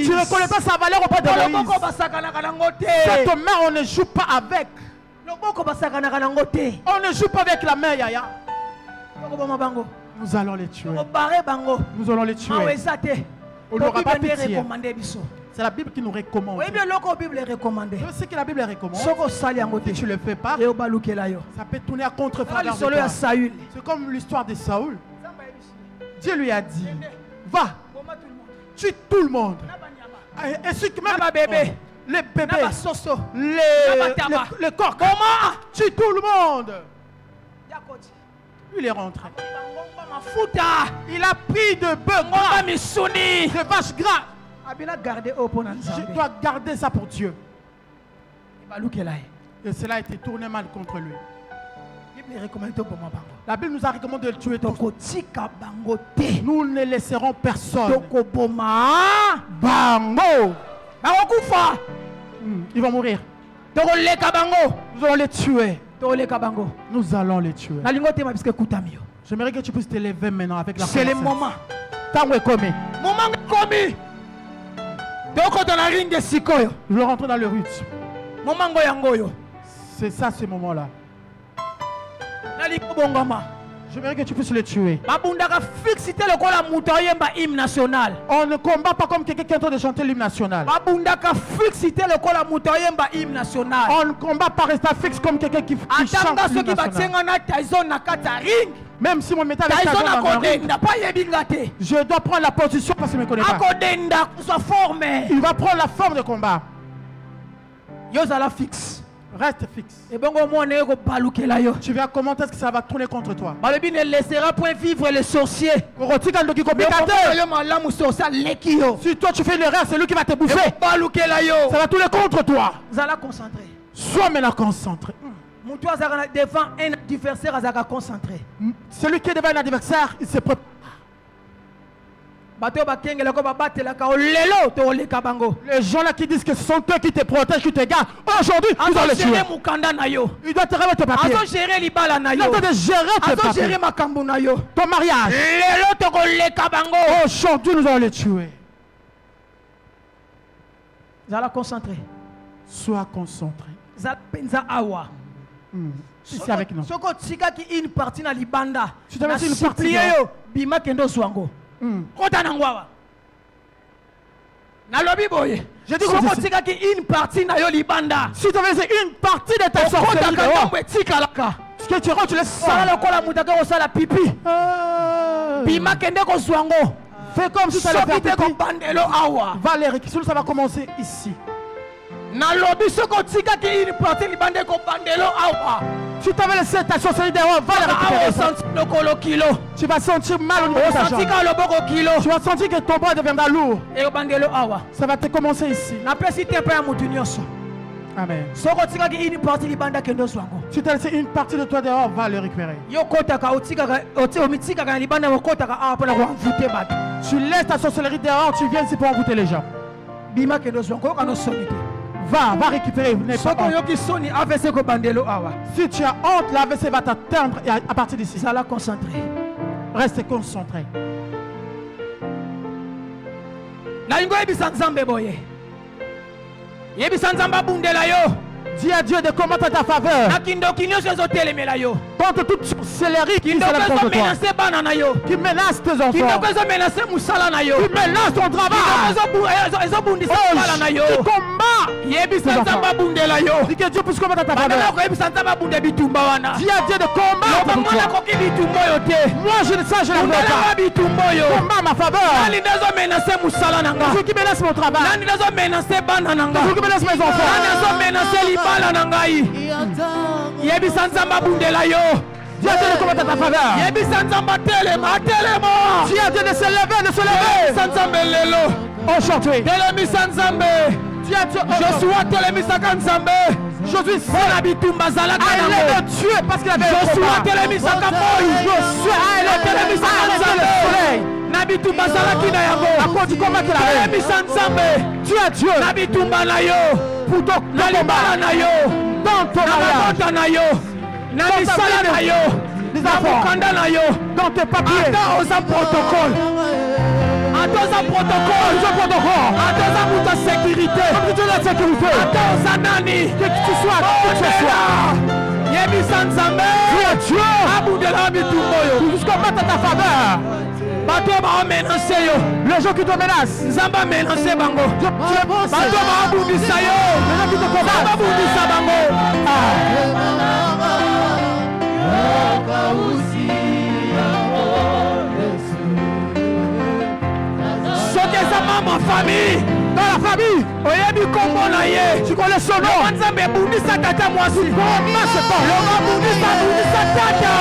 Tu ne connais pas sa valeur auprès de Moïse. Cette main, on ne joue pas avec. On ne joue pas avec la main, Yaya. Nous allons les tuer. Nous allons les tuer. On n'aura pas pitié. C'est la Bible qui nous recommande. Je sais que la Bible recommande. Si tu ne le fais pas, ça peut tourner à contre-faveur de toi. C'est comme l'histoire de Saül. Dieu lui a dit, va, tue tout le monde. Ainsi que même les bébés, les corps. Comment? Tue tout le monde. Lui, il est rentré. Il a pris de bœufs gras, de vaches gras. Je dois garder ça pour Dieu. Et cela a été tourné mal contre lui. La Bible nous a recommandé de le tuer tous. Nous ne laisserons personne. Bango. Ils vont mourir. Nous allons les tuer. Nous allons les tuer. J'aimerais que tu puisses te lever maintenant avec la c'est le moment. Temps est commis. Moment est commis. Je vais rentrer dans le rythme. C'est ça ce moment-là. J'aimerais que tu puisses le tuer. Babundaka fixité le kola mutoyemba hymne national. On ne combat pas comme quelqu'un qui est en train de chanter l'hymne national. Babundaka fixité le kola mutoyemba hymne national. On ne combat pas rester fixe comme quelqu'un qui chante l'hymne national. Même si mon métal est je dois prendre la position parce qu'il ne me connaît pas. Il va prendre la forme de combat. Yozala fixe. Reste fixe. Et bon, tu verras comment est-ce que ça va tourner contre toi. Balobi ne laissera point vivre les sorciers. Si toi tu fais une erreur, c'est lui qui va te bouffer. Ça va tourner contre toi. Sois maintenant concentré. Devant un adversaire, concentré. Celui qui est devant un adversaire, il se prépare. Les gens là qui disent que ce sont eux qui te protègent, qui te gardent, aujourd'hui, ils ont le tuer. Il doit te remettre tes papiers. Il doit te gérer tes papiers. Ton mariage. Aujourd'hui, nous allons le tuer. Sois concentré. Ici avec nous. Si tu une partie dans Libanda, tu dois mettre une partie. Bima kendo swango. Kota nangwawa. Nalobi boye. Je dis que une partie na yo Libanda. Si tu veux une partie de ta sorcellerie, ce que tu rentres, tu laisses ça. La pipi. Bima kende ko swango. Fais comme si tu allais faire pipi. Valérie, ça va commencer ici. Si tu avais laissé ta sorcellerie dehors, va la récupérer. Tu vas sentir mal au niveau de ta jambe. Tu vas sentir que ton bras deviendra lourd. Ça va te commencer ici. Amen. Si tu as laissé une partie de toi dehors, va le récupérer. Tu laisses ta sorcellerie dehors, tu viens ici pour envoûter les gens. Va récupérer. Si tu as honte, l'AVC va t'atteindre à partir d'ici. Reste concentré. Dis à Dieu de combattre à ta faveur. Contre toute sorcellerie qui menace ton enfant. Qui menace ton travail. Qui combat. Dis que Dieu puisse combattre à ta faveur. Dis à Dieu de combattre. Moi je ne sais, je ne vois pas. Combat ma faveur. Ceux qui menacent mon travail. Ceux qui menacent mes enfants. Bala nangai yebi sanzamba bundela yo Dieu a dit de combattre à ta faveur. Yebi sanzamba telema Dieu a dit de se lever, sanzambe lelo aujourd'hui. Telemi sanzambe Dieu a dit Joshua telemi sakanzambe Josué Bona bitumba zalaka nango Dieu parce qu'il avait Joshua telemi sakamoy Joshua telemi sakanzambe Nabitumba zalaki na yango akoti combattre la telemi sanzambe Dieu nabitumba na yo pour ton combat na yo dans ton mariage na yo na misala na yo les enfants na yo dans tes papiers ata oza protocole ata oza sécurité ata oza nani que tu sois yebisa nzambe Dieu abundela bitumba oyo jusqu'à battre à ta faveur. bato baomenase yo les gens qui te menacent nzambe amenase bango bato baobundisa yo nzambe abundisa bango soki eza mama famille dans la famille oyebi kombo na ye tu connais son nom nzambe ebundisa tata mwasi loba bundisa tata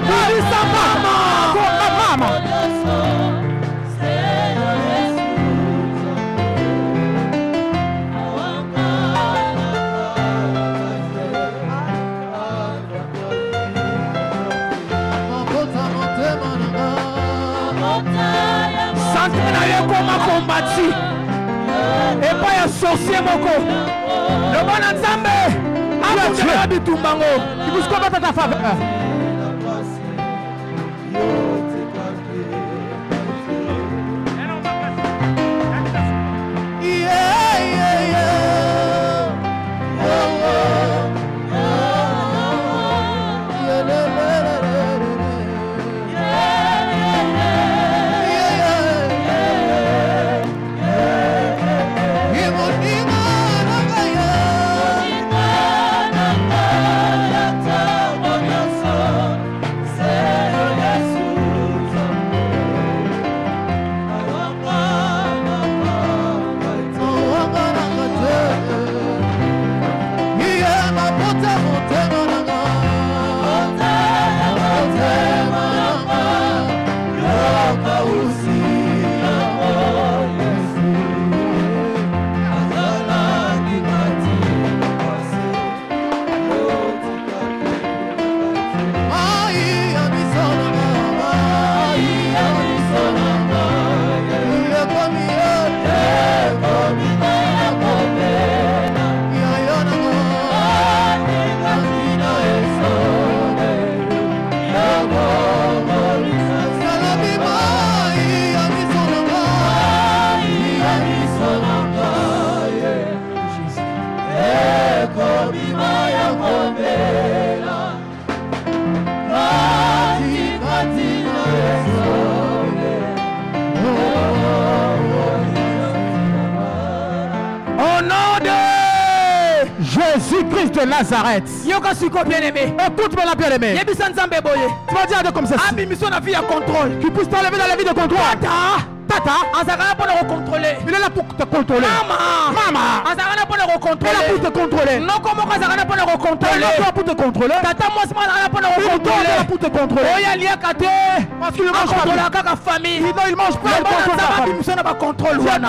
bundisa mama centre na ye koma kombati epai ya sorcier moko loba na nzambe abundela bitumbango ibusikomata ta faveur. Jésus-Christ de Nazareth. Écoute-moi la bien-aimée. Tu vas dire comme ceci. Qui puisse t'enlever dans la vie de contrôle. Tata, il est là pour te contrôler. Maman, il est là pour te contrôler. Non, comment il est là pour te contrôler. Tata, moi, il est là pour te contrôler. Parce qu'il ne mange pas la famille. Non, il mange pas. Il contrôle la famille.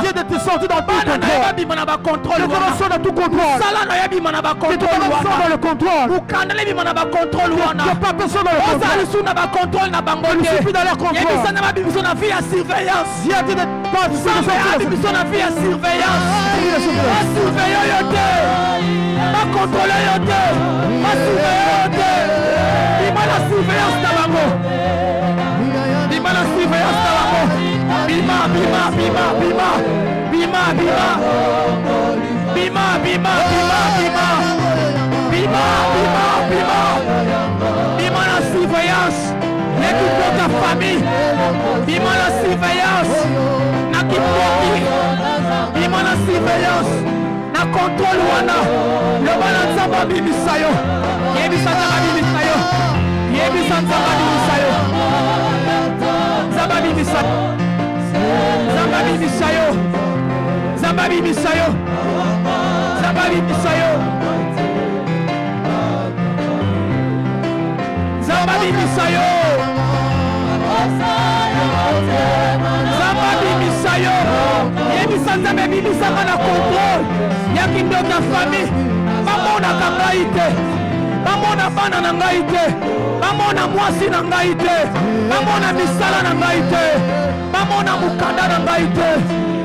Dieu de te sortir dans tout contrôle. De te sortir dans tout contrôle. De te sortir dans le contrôle. Tu n'as pas besoin de le contrôle. Il suffit dans leur contrôle. Il a dit de pas de surveillance. Pas contrôler pas surveiller. Dis-moi la surveillance d'Abango. Dis-moi la surveillance d'Abango. Bima. Dis-moi la surveillance. L'équipe de ta famille. Dis-moi la surveillance. Dis-moi la surveillance. Na contrôle wana. Le balance va bimisayo. Yebisana bimisayo. Na contrôle. Yaki ndo ta famille. Bamona kangaite. Bamona bana na ngaite. Bamona mwasi na ngaite. Bamona misala na ngaite. Bamona mukanda na ngaite.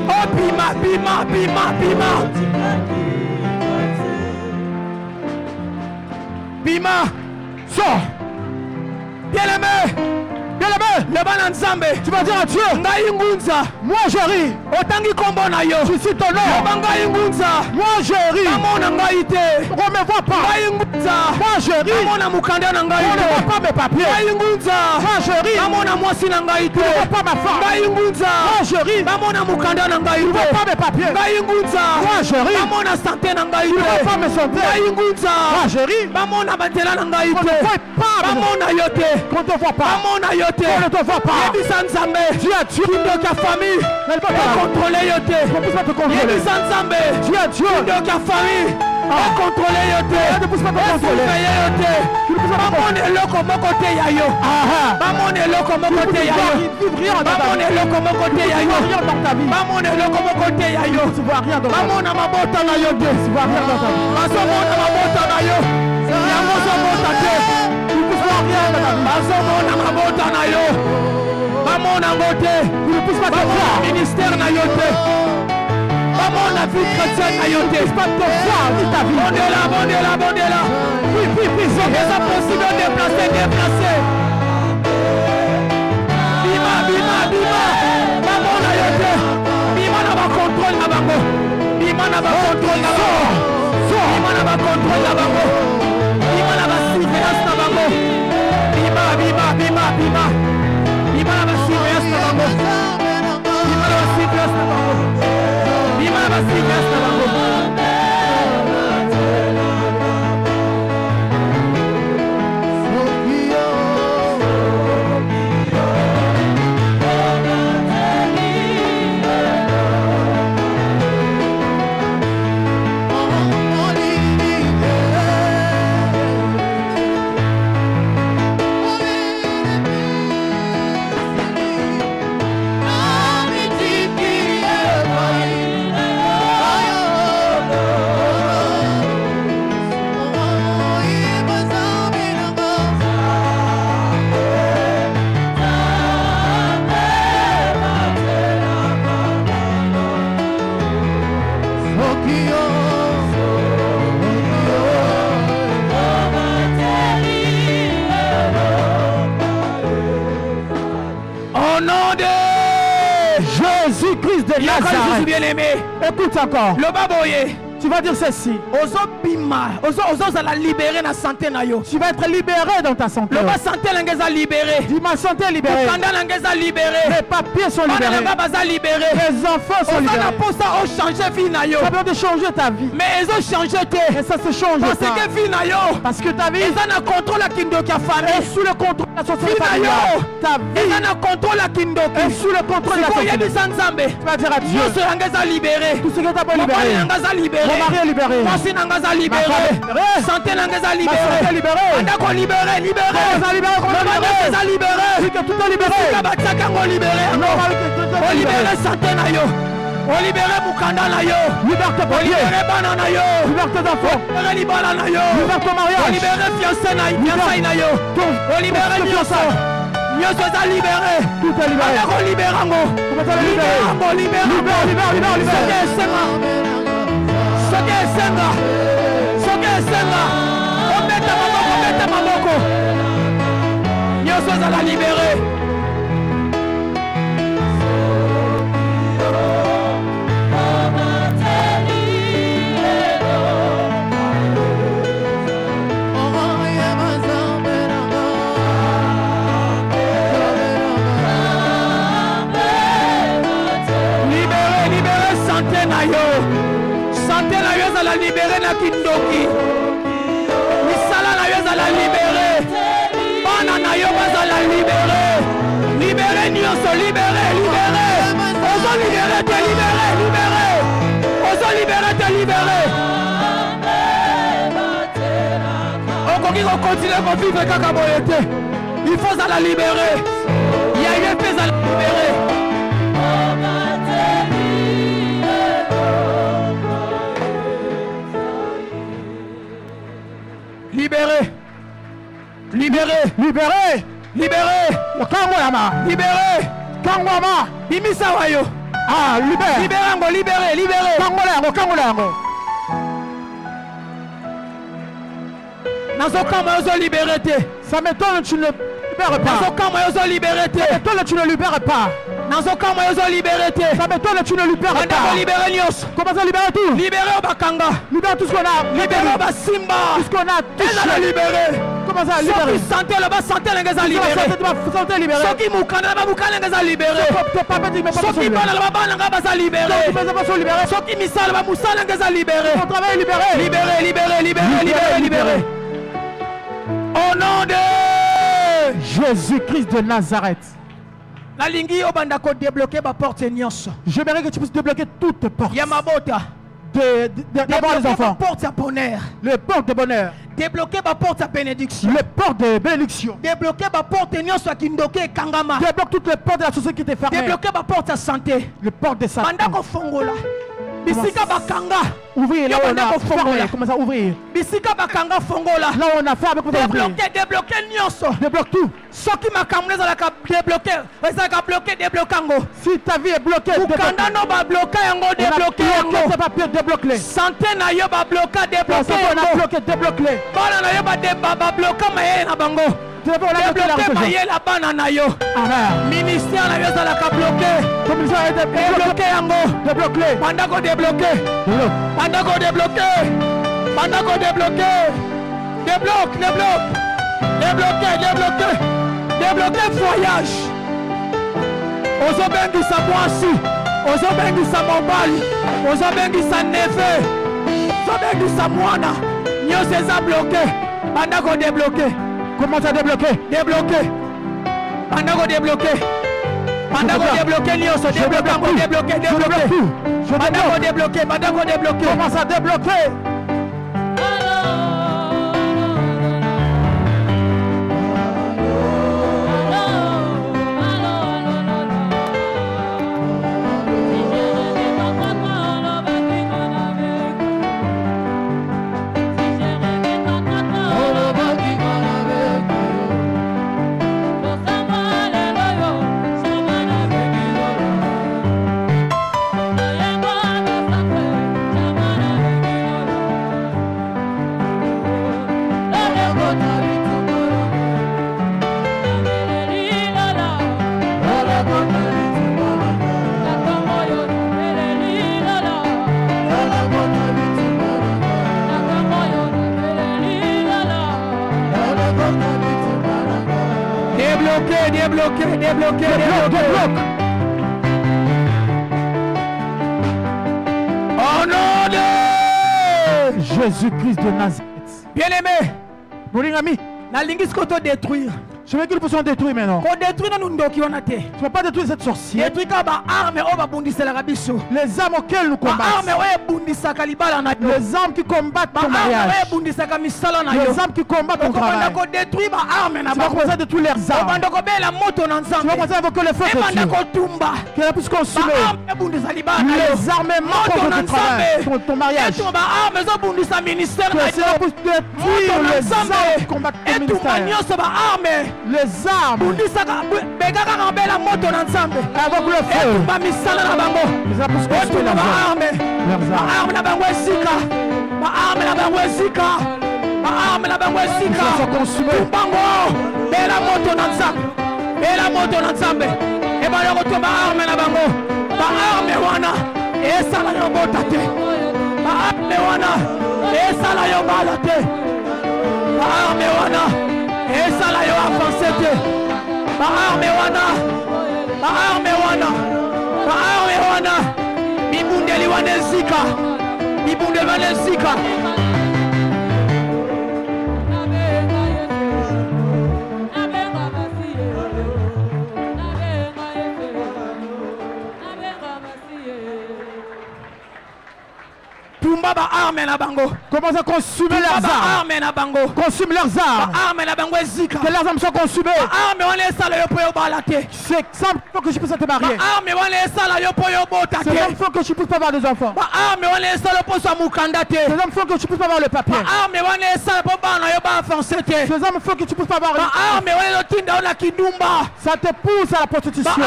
Oh bima. Bima. Sors. Bien-aimé. Le banan Nzambe. Tu vas dire à Dieu. Moi je ris. Otangi kombo na yo. Je suis ton nom. Moi je ris. On ne me voit pas. Moi je ris. On ne voit pas mes papiers. Moi je ris. On ne voit pas ma femme. Moi je ris. On ne voit pas mes papiers. Moi je ris. On ne voit pas mes santé. Moi je ris. On ne voit pas. On ne voit pas. On ne te voit pas. Dieu a Dieu de ta famille. Elle va pas contrôler yote. On ne peut pas te contrôler. Dieu a Dieu de ta famille. On contrôler yote. On ne peut pas te contrôler. Maman est là comme côté yayo. Maman est là comme côté yayo. Maman est là comme côté yayo. Maman est là comme côté yayo. Tu vois rien dans ta vie. Maman n'a pas bota na yote. Tu vois rien dans ta vie. Maman n'a pas bota na yo. Yago so bota te. Ministère na yote. Maman a vu chrétien na yote. Pas de voir ni ta vie. On est là. Oui. C'est que ça possible de déplacer. Bima. Maman na yote. Bima na ba contrôle na bango. Bima na ba contrôle na bango. Bima na ba contrôle na bango. Bima na ba surveillance na bango. Bima la surveillance na bango. Bima la surveillance na bango. Jésus-Christ de Nazareth. Écoute encore. Le baboye. Tu vas dire ceci. Tu vas être libéré dans ta santé. Dis ma santé est libérée. Les papiers sont libérés. Les enfants sont libérés. Ça veut de changer ta vie. Mais ils ont changé. Et ça se change parce pas. Que parce que ta vie est sous le contrôle de la société familiale. Ta vie est sous le contrôle de la société. Tu vas dire à Dieu. Tout ce que tu as pas libéré. Mon mari est libéré. Ma femme est libérée. Santé est libérée. Ma santé est libérée. Tout est libéré. On libère Mukanda na yo. Liberté on libère bana na yo. Liberté d'enfant. On libère na yo. Liberté mariage. On libère fiancé na yo. On libère Nyoso. Nyoso est libéré. Tout est libéré. On libère Ango. Libère. Soke Senga. On met Mamoko. Nyoso est libéré. Santé na yo za la libérer na kindoki. Misala na yo za la libérer. Bana na yo za la libérer. Libérer nyonso, libérer. Ozo libérer te libérer. Ozo libérer te libérer. Okoki ko continuer ko vivre kaka boye te. Il faut za la libérer. Il y a une paix à la libérer. Libéré. Kangwama. Bimisa wayo. Ah, libéré. Kangolango. Nazokama ozo liberté. Ça m'étonne, tu ne libères pas. Nazokama ozo liberté. Ça m'étonne, tu ne libères pas. Nazokama ozo liberté. Ça m'étonne, tu ne libères pas. Comment ça libérer tout? Libérer Bakanga. Libérer tout ce qu'on a. Libérer Basimba. Tout ce qu'on a touché. Elle a libéré. Comment ça libérer? Santé là-bas, santé là-bas libéré. Santé libéré. Soki Mukana là-bas, Mukana là-bas libéré. Soki Bana là-bas, Bana là-bas libéré. Soki Misa là-bas, Musa là-bas libéré. Mon travail est libéré. Libéré. Au nom de Jésus-Christ de Nazareth. La lingi obandako débloquer ma porte nyonso. J'aimerais que tu puisses débloquer toutes les portes. Yamabota. D'abord les enfants. Porte à bonheur. Les portes de bonheur. Débloquer ma porte à bénédiction. Les portes de bénédiction. Débloquer ma porte nyonso kindoke kangama. Débloque toutes les portes de la société qui t'est fermée. Débloquer ma porte à santé. Les portes de santé. Bandako fongola. Bisika bakanga. Ouvrir là où on a fermé. Comment ça ouvrir? Bisika bakanga fongola. Là où on a fermé, comment ça ouvrir? Débloquer nyonso. Débloque tout. Soki makamule za la débloquer. Ça ka bloquer débloquango. Si ta vie est bloquée, Bukanda no ba bloquer yango débloquer yango. Ça va plus débloquer. Santé na yo ba bloquer débloquer. On a bloqué débloquer. Bana na yo ba bloquer maye na bango. Débloquer maye la bana na yo. Ministère na yo za la ka bloquer. Comme ça a été débloquer yango. Débloquer. Bandako débloquer. Bandako débloquer. Bandako débloquer. Débloquer voyage. Ozobengisa mwasi. Ozobengisa mobali. Ozobengisa neve. Ozobengisa mwana. Nyonso eza bloqué. Bandako débloquer. Comment ça débloquer? Débloquer. Bandako débloquer. Bandako débloquer nyonso. Débloquer. Bandako débloquer. Comment ça débloquer? Débloqué, débloqué, débloqué, débloqué. Au nom de Jésus-Christ de Nazareth. Bien-aimé, Bolingami, na lingis ko to détruire. Je veux qu'ils puissent détruire maintenant. Ko détruire na ndoki wana te. Tu ne peux pas détruire cette sorcière. Détruire ka ba arme o ba bundisela ka biso. Les armes auxquelles nous combattons. Ba arme o bundisaka libala na yo. Les armes qui combattent ton mariage. Ba arme o bundisaka misala na yo. Les armes qui combattent ton travail. Ko détruire ba arme na ba. Tu vas commencer à détruire leurs armes. Banda ko bela moto na nzambe. Tu vas commencer à invoquer le feu de Dieu. Banda ko tumba. Qu'elle puisse consumer les armements contre ton travail, contre ton mariage. Que cela puisse détruire les armes qui combattent ton ministère. Les armes. Invoque le feu. Cela puisse consumer leurs armes. Ils sont consumés. Bela moto na nzambe ebala koto ba arme na bango ba arme wana esala yo bota te ba arme wana esala yo bala te ba arme wana esala yo avancer te ba arme wana ba arme wana ba arme wana bibundeli wana zika bibundeli wana zika. Commence à consumer leurs armes. Consume leurs armes. Que leurs armes soient consumées. C'est simple, il faut que je puisse te marier. C'est simple, il faut que je puisse pas avoir des enfants. C'est simple, il faut que je puisse pas avoir le papier. C'est simple, il faut que tu puisses pas avoir ça te pousse à la prostitution.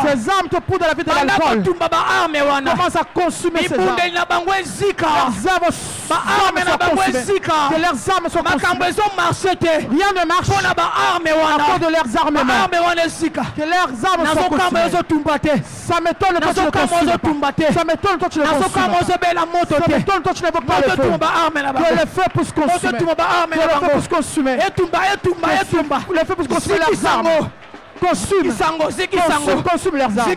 Ces armes te poussent à la vie de l'alcool. Commence à consummer ces armes. Que leurs armes soient consumées. Rien ne marche à cause de leurs armements. Que leurs armes soient consumées. Ça m'étonne quand tu le consumes. Ça m'étonne quand tu le consumes. Ça m'étonne quand tu n'évoques pas le feu. Que le feu puisse consumer. Que le feu puisse consumer. Le feu puisse consumer leurs armes. Consume leurs armes.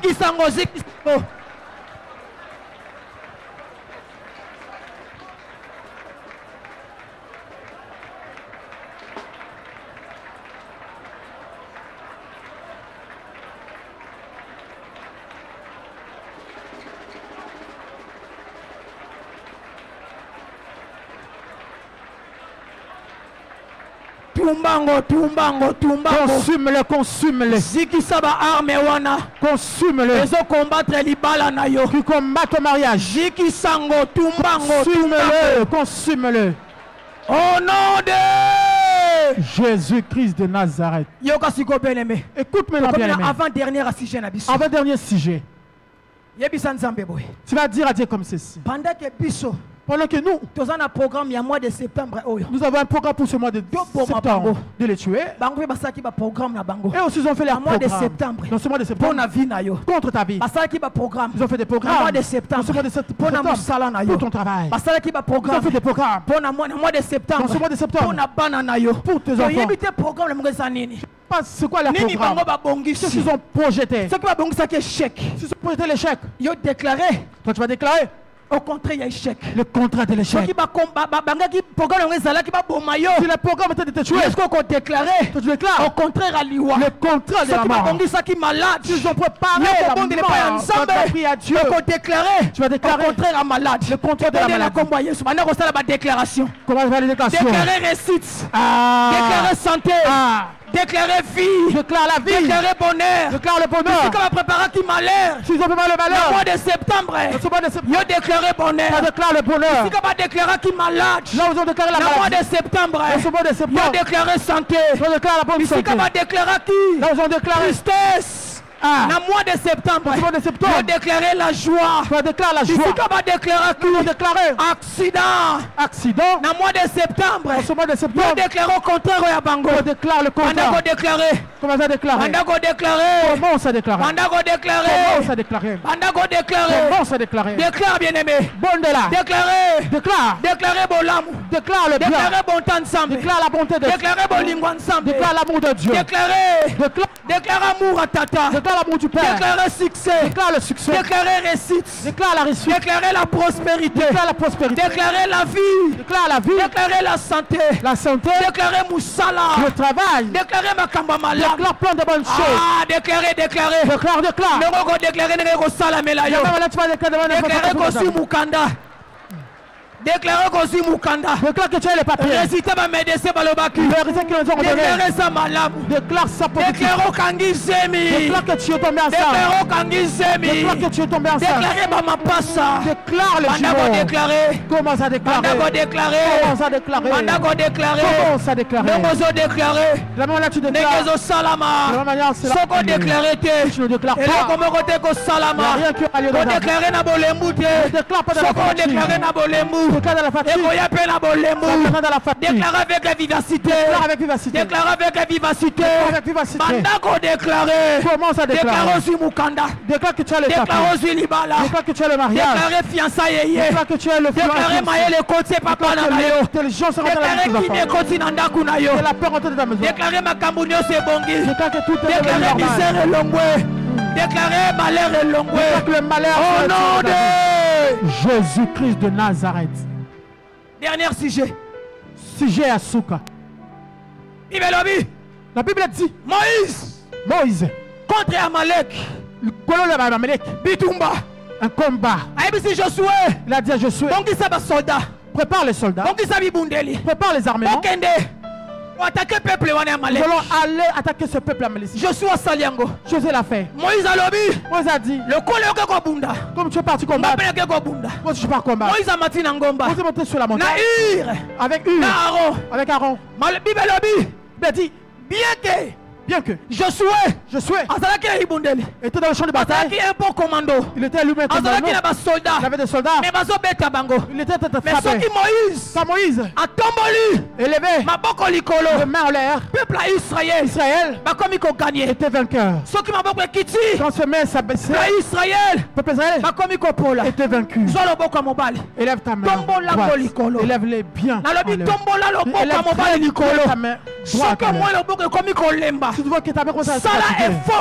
Consume-le, consume-le. Consume-le. Qui combat ton mariage. Consume-le, consume-le. Au nom de Jésus-Christ de Nazareth. Écoute maintenant, bien-aimé. Avant-dernier sujet. Tu vas dire à Dieu comme ceci. Pendant que nous avons un programme de septembre, nous avons un programme pour ce mois de septembre de les tuer. Et aussi ils ont fait leur mois de septembre. Dans ce mois de septembre, contre ta vie. Ils ont fait des programmes dans ce mois de septembre pour ton travail. Ils ont fait des programmes dans ce mois de septembre pour tes enfants. C'est quoi leur programme? Qu'est-ce qu'ils ont projeté? Ils ont projeté l'échec. Toi tu vas déclarer. Au contraire, il y a échec. Le contrat de l'échec. Si le programme était de te tuer, est-ce qu'on déclarait? Tu déclares. Au contraire, le contrat de la mort. Ils ont préparé la mort. Tu vas prier à Dieu. Tu vas déclarer. Au contraire, malade. Le contrat de la maladie. Comment va les déclarations? Déclarer réussite. Déclarer santé. Déclarer vie. Déclare la vie. Déclarer bonheur. Déclare le bonheur. Si tu vas préparer qui malheur. Si ils ont préparé le malheur. Le mois de septembre. Ils déclaré bonheur. Ça déclare le bonheur. Si tu vas déclarer qui malade. Là ils ont déclaré la maladie. Le mois de septembre. Ils déclaré santé. Ils ont déclaré la bonne santé. Si tu vas déclarer qui. Là ils ont déclaré tristesse. Dans le mois de septembre, ils ont déclaré la joie. Tu vas déclarer la joie. Ici, tu vas déclarer accident. Dans le mois de septembre, ils ont déclaré au contraire à Bango. On déclare le contraire. Comment ça déclarer? Comment ça déclarer? Comment ça déclarer? Comment ça déclarer? Déclare bien aimé. Bon de là. Déclarer. Déclare. Déclarer bon l'amour. Déclare le bien. Déclarer bonté ensemble. Déclare la bonté de Dieu. Déclarer bolingo ensemble. Déclare l'amour de Dieu. Déclarer amour à tata. Déclare l'amour du Père. Déclarer succès. Déclare le succès. Déclarer réussite. Déclare la réussite. Déclarer la prospérité. Déclare la prospérité. Déclarer la vie. Déclare la vie. Déclarer la santé. La santé. Déclarer moussala. Le travail. Déclarer makamba malade. Déclare plein de bonnes choses. Ah, déclarer. Déclare. Déclarer déclarer déclarer kosi mukanda. Déclarer kosi mukanda. Déclare que tu as les papiers. Résultat va médecin balobaki. Déclarer ça malade. Déclare ça positif. Déclarer kangi zemi. Déclare que tu es tombé enceinte. Déclarer kangi zemi. Déclare que tu es tombé enceinte. Déclarer mama passa. Déclare le jumeau. Déclarer. Commence à déclarer. Commence à déclarer. Commence à déclarer. Negozo déclarer. La même là tu déclares. Negozo salama. De la manière c'est là. Soko déclarer te. Tu ne déclares pas. Et là comme côté ko salama. Rien que à lieu de déclarer na bolembu te. Déclare pas de la Soko déclarer na bolembu. Déclare de la fatigue. Et koya pe na bolembu. Déclare de la fatigue. Déclarer avec la vivacité. Déclare avec vivacité. Déclarer avec la vivacité. Avec vivacité. Mandako déclarer. Commence à déclarer. Déclarer aussi mukanda. Déclare que tu as les papiers. Déclarer aussi libala. Déclare que tu as le mariage. Déclarer fiançailles. Déclare que tu as le fiançailles. Déclarer maye le côté papa na yo. L'intelligence rentre dans la maison. Déclarer qui ne continue na ndaku na yo. Que la peur rentre dans ta maison. Déclarer makambu nyonso ebongi. Déclare que tout est Déclarer normal. misère elongwe. Déclarer malheur elongwe. Déclare que le malheur au nom de Jésus-Christ de Nazareth. Dernier sujet. Sujet à Souka. La Bible dit Moïse contre Amalek. Bitumba. Un combat. Josué. Il a dit à Josué. Donc il s'est soldat. Prépare les soldats. Donc il s'est prépare les armements. Attaquer le peuple Amalek. Nous allons aller attaquer ce peuple Amalek. Josué Saliango. Josué l'a fait. Moïse a dit. Le comme tu es parti combattre. Moi je pars combattre. Moïse a mati na ngomba. Moïse est monté sur la montagne. Avec Hur. Avec Aaron. Il dit bien que Josué était dans le champ de bataille. Il était lui-même un soldat. Il avait des soldats. Il était frappé. Quand Moïse a élevé les mains en l'air, peuple Israël était vainqueur. Quand ses mains s'abaissaient, peuple Israël était vaincu. Élève ta main droite. Élève-les bien. Élève ta main droite. Tu vois que ta main commence à se fatiguer. Fais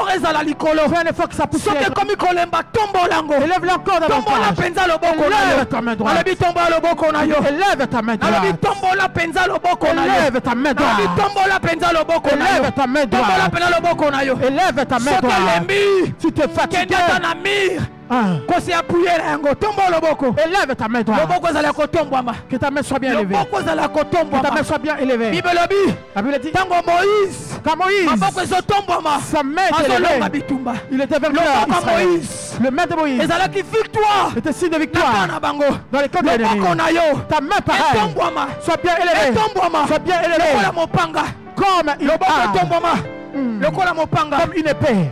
un effort que ça pousse. Élève-le encore davantage. Élève ta main droite. Élève ta main droite. Élève ta main droite. Élève ta main droite. Élève ta main droite. Tu te fatigues. Élève ta main droite. Que ta main soit bien élevée. Que ta main soit bien élevée. La Bible dit quand Moïse sa main était élevée, il était vainqueur. Le main de Moïse était signe de victoire dans les camps de l'ennemi. Ta main pareille soit bien élevée. Soit bien élevée comme il comme une épée.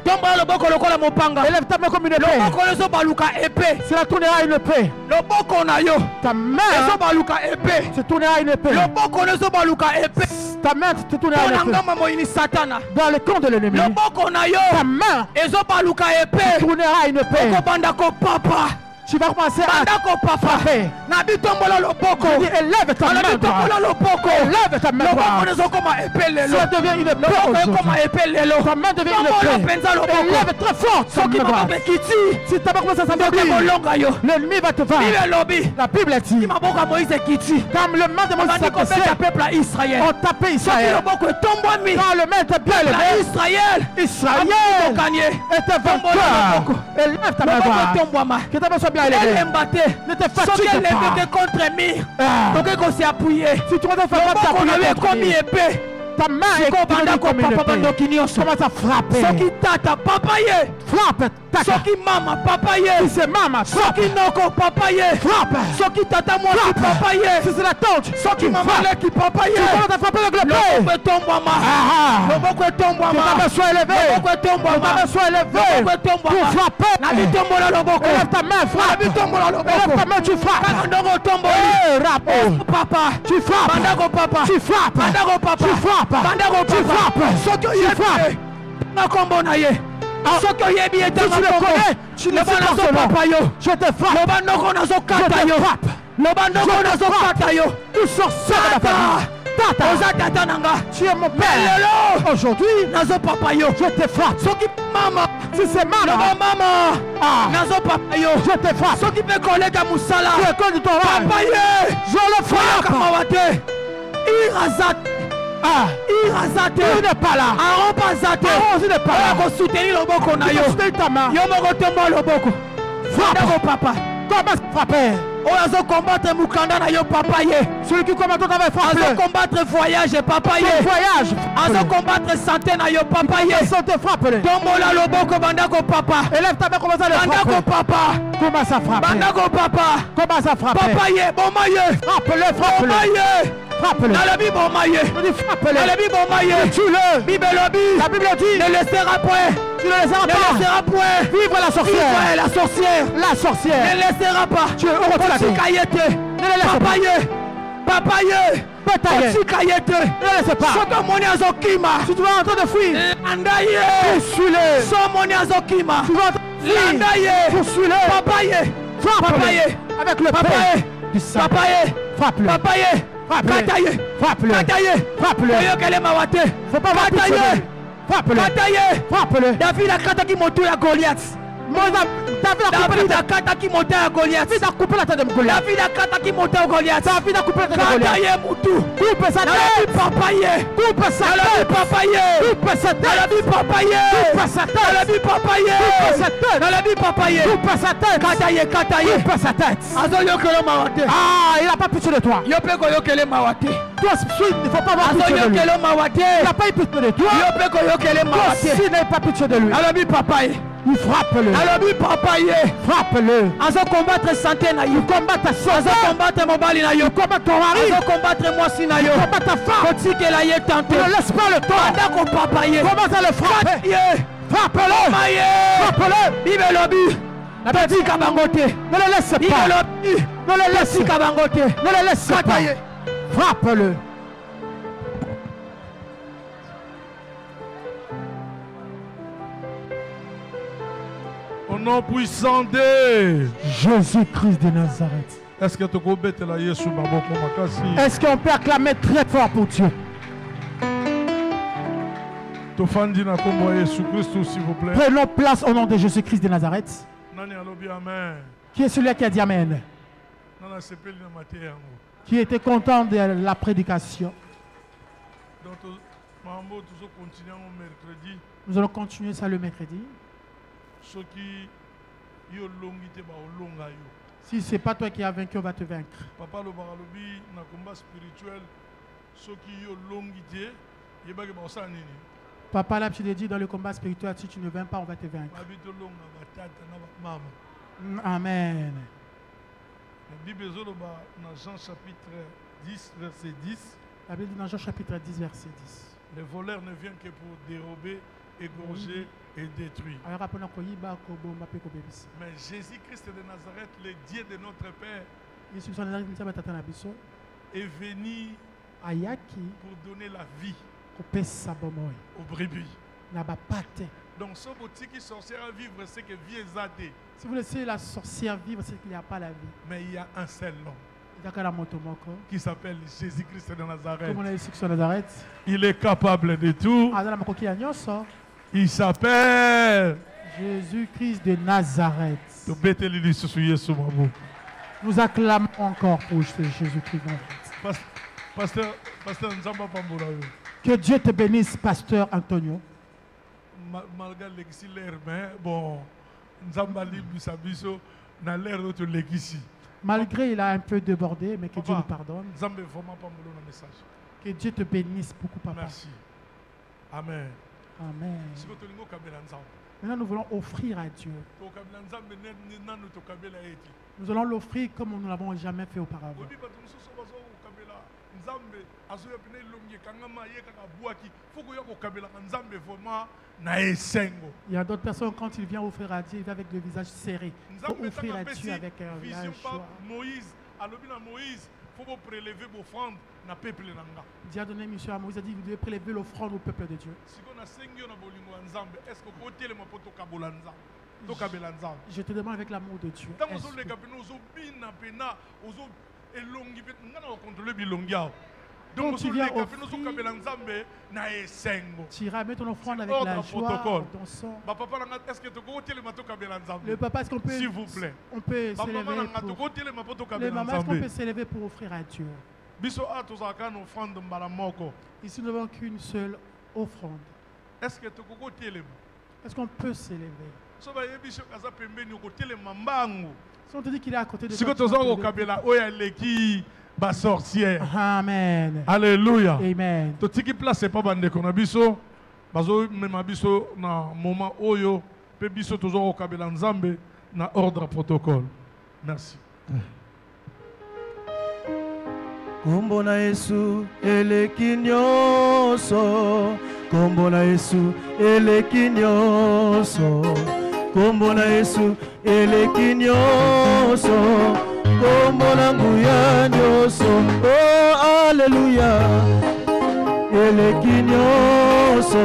Élève ta main comme une épée. Cela tournera une épée. Ta main se tournera une épée. Ta main te tournera une épée. Dans le camp de l'ennemi. Ta main se tournera une épée. Tu vas commencer à frapper. Je dis, élève ta main droite. Élève ta main droite. Ça devient une épée aujourd'hui. Ta main devient une épée. Élève très fort ta main droite. Si ta main commence à s'affaiblir, l'ennemi va te vaincre. La Bible dit, comme le main de Moïse s'abaissait, on tapait Israël. Quand le main était bien élevé, Israël était vainqueur. Élève ta main droite. Que ta main soit bien élevée. Ne te fatigue pas. Si tu vas te faire t'appuyer, ta main est comme une épée. Commence à frapper. Frappe. Soki mama papa ye. Si c'est maman, soki noko papa ye. Frappe. Soki tata moi qui papa ye. Si c'est la tante, soki maman qui papa ye. Tu commences à frapper avec le pied. Le boko tombe ma. Le boko tombe ma. Que ta main soit élevée. Le boko tombe ma. Que ta main soit élevée. Le boko tombe ma. Pour frapper. La vie tombe là le boko. Élève ta main, frappe. La vie tombe là le boko. Élève ta main, tu frappes. Bandako tombe. Rap. Papa. Tu frappes. Bandako papa. Tu frappes. Bandako papa. Tu frappes. Bandako tu frappes. Soki tu frappes. Na kombo na ye. Si tu le connais, tu le frappes. Je te frappe. Je te frappe. Tu sors seul de ma famille. Tata, tu es mon père. Aujourd'hui, je te frappe. Si c'est maman, je te frappe. Tu es contre ton rêve. Je le frappe. Il n'est pas là. Il n'est pas là. Frappe. Papa. Comment frapper? Combattre Mukanda na yo papa ye. Celui qui combat ton travail frappe. Azo combattre voyage papa ye. Voyage. Azo combattre santé na yo papa ye. Santé frappe. Tombola loboko bandako papa. Élève ta main, commence à le frapper. Bandako papa. Commence à frapper. Bandako papa. Commence à frapper. Papa ye, bomba ye. Frappe-le, frappe-le. Bomba ye. Frappe-le. Dans la Bible bomba ye. Frappe-le. Dans la Bible bomba ye. Tue-le. Bible lobby. La Bible dit. Ne laissera point. Tu ne laisseras pas. Ne laissera point. Vivre la sorcière. Vivre la sorcière. La sorcière. Ne laissera pas. Tu es Papa ye, ne laisse pas. Si tu vas en train de fuir, poursuis-le. Tu vas poursuis-le. Papa ye, avec le papier du sang. Frappe-le. Frappe-le. Faut pas voir plus. Frappe-le. David a kata qui monte à Goliath. David a kata qui monte à Goliath. David a coupé la tête de Goliath. David a kata qui monte à Goliath. David a coupé la tête de Goliath. Coupe sa tête. Papaye. Coupe sa tête. Papaye. Coupe sa tête. Dans la vie papaye. Coupe sa tête. Dans la vie papaye. Coupe sa tête. Dans la vie papaye. Coupe sa tête. Kataye. Coupe sa tête. Azo yokelo mawate. Ah, il n'a pas pitié de toi. Yopeko yokele mawate. Toi, il ne faut pas avoir pitié de lui. Il n'a pas eu pitié de toi. Toi aussi n'avez pas pitié de lui. Dans la vie papaye. Il frappe-le. Alors papa ye. Frappe-le. Azo combattre santé na yo. Combat ta soeur. Azo combattre mobali na yo. Combat ton mari. Azo combattre moi si na yo. Combat ta femme. Kotike la ye tantôt. Ne laisse pas le temps. Andako papa ye. Commence à le frapper. Frappe-le. Frappe-le. Bibe lobby. La petite kabangote. Ne le laisse pas. Bibe lobby. Ne le laisse kabangote. Ne le laisse pas. Frappe-le. Au nom puissant de Jésus-Christ de Nazareth. Est-ce que tu peux mettre la Yesu maboko makasi? Est-ce qu'on peut acclamer très fort pour Dieu? Tofandi na kombo Yesu Christ, s'il vous plaît. Prenons place au nom de Jésus-Christ de Nazareth. Nani alobi amen. Qui est celui qui a dit amen? Nana sepeli na mateya ngo. Qui était content de la prédication. Donc mambo toujours continuer au mercredi. Nous allons continuer ça le mercredi. Si ce n'est pas toi qui as vaincu, on va te vaincre. Papa le baralobi na combat spirituel. Papa là, tu te dis dans le combat spirituel, si tu ne viens pas, on va te vaincre. Amen. La Bible dit dans Jean chapitre 10, verset 10. La Bible dit dans Jean chapitre 10, verset 10. Les voleurs ne viennent que pour dérober, égorger et détruire. Mais Jésus-Christ de Nazareth, le Dieu de notre Père, est venu pour donner la vie aux brebis. Donc, ce boutique qui sorcière à vivre, c'est que vie est zadée. Si vous laissez la sorcière vivre, c'est qu'il n'y a pas la vie. Mais il y a un seul nom qui s'appelle Jésus-Christ de Nazareth. Il est capable de tout. Il s'appelle Jésus-Christ de Nazareth. Nous acclamons encore pour Jésus-Christ de Nazareth. Pasteur Nzamba Pambola. Que Dieu te bénisse, Pasteur Antonio. Malgré l'exil, bon, Nzamba libre sabiso na l'air de l'exil. Malgré il a un peu débordé, mais que Dieu nous pardonne. Que Dieu te bénisse beaucoup, papa. Merci. Amen. Amen. Maintenant, nous voulons offrir à Dieu. Nous allons l'offrir comme nous ne l'avons jamais fait auparavant. Il y a d'autres personnes, quand ils viennent offrir à Dieu, ils viennent avec le visage serré. Il faut offrir à Dieu avec un visage choix. Il faut prélever l'offrande na peuple nanga. Dieu a donné une mission à Moïse, a dit vous devez prélever l'offrande au peuple de Dieu. Je te demande avec l'amour de Dieu. Donc tu viens offrir, tu iras mettre ton offrande avec la joie dans son... Le papa, est-ce qu'on peut s'élever pour... Les mamans, est-ce qu'on peut s'élever pour offrir à Dieu? Ici, nous n'avons qu'une seule offrande. Est-ce qu'on peut s'élever? Si on te dit qu'il est à côté de toi, amen. Alléluia. Amen. Totiki place pas bande kona biso bazo mema biso na moment oyo pe biso toujours okabela nzambe na ordre protocole. Merci. Kombo na Yesu eleki nyonso, kombo na Yesu eleki nyonso, kombo na Yesu eleki nyonso, kombo na nguya nyonso. Oh alléluia, eleki nyonso,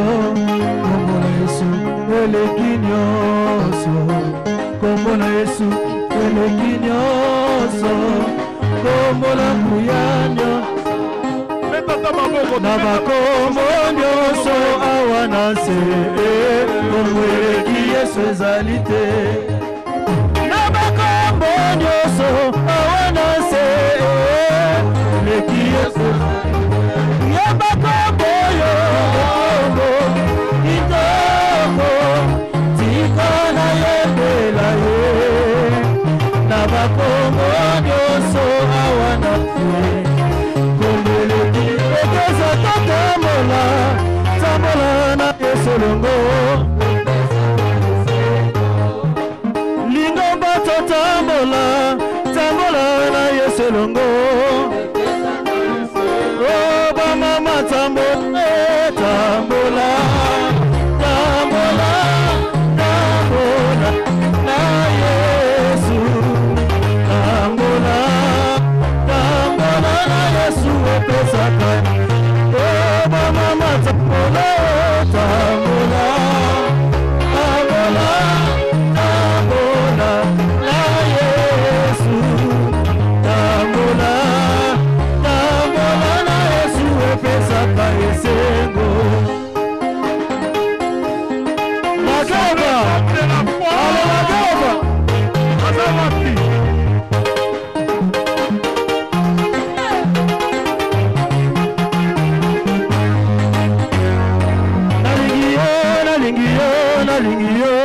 kombo na Yesu eleki nyonso, kombo na Yesu eleki nyonso, kombo na nguya nyonso. Na bakombo nyonso awa na nse, kombo eleki Yesu ezali te. Na bakombo nyonso awa na nse, eleki Yesu ya bakombo yo kitoko, tika na yembela ye. Na bakombo nyonso awa na nse, tambola, tambola na Yesu longo. Lingomba to tambola, tambola na Yesu longo. Oh ba mama tambola, tambola, tambola, tambola na Yesu. Tambola, tambola na Yesu epesaka. Mama tambola, tambola, tambola, tambola na Yesu. Tambola, tambola na Yesu epesaka esengo. Magaba, ale magaba, azamaki. Nalingiyo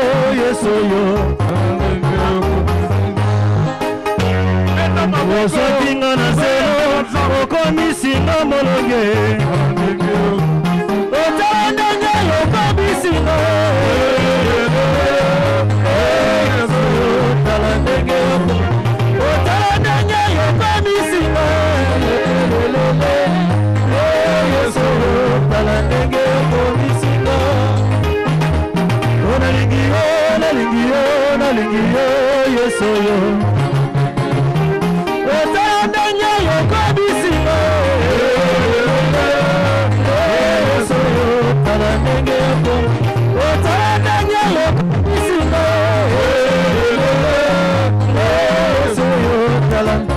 Yesu yo osakinga na zelo okomisinga molonge otandanga yokomisinga Yesu yo talandenge otandanga yokomisinga Yesu yo talandenge yokomisinga. Nalingiyo Yesu yo otandanya yokobisinga Yesu yo talandenge yako otandanya yokobisinga Yesu yo talandenge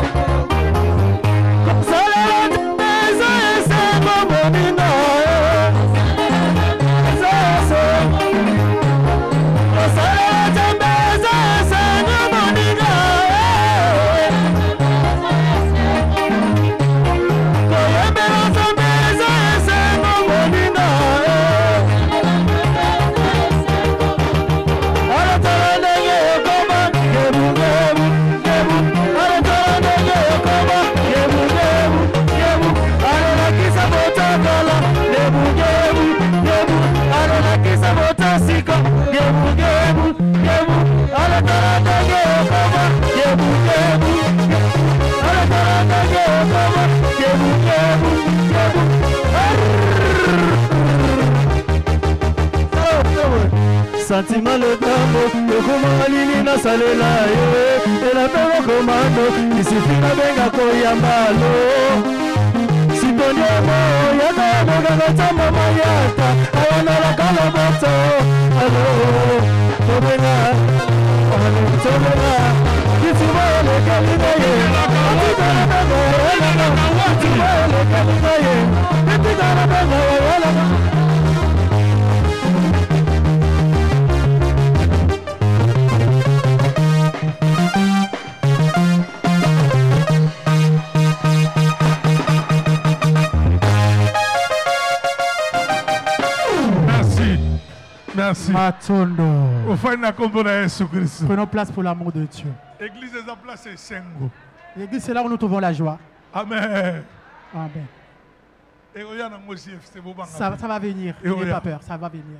Sentiment le tambo, le komalini na salela ye, et la peur au commando, il suffit na benga koyambalo. Si ton yamo, yamo, Gagatambo Mayata, Ayana Kalaboto, Hello, Tobina, Tobina, Kitibale Kalinaye, Kitibale Kalinaye, Merci. Matondo. Prenons place pour l'amour de Dieu. L'église est en place et Sengo. L'église, c'est là où nous trouvons la joie. Amen. Amen. Ça va venir. N'ayez pas peur, ça va venir.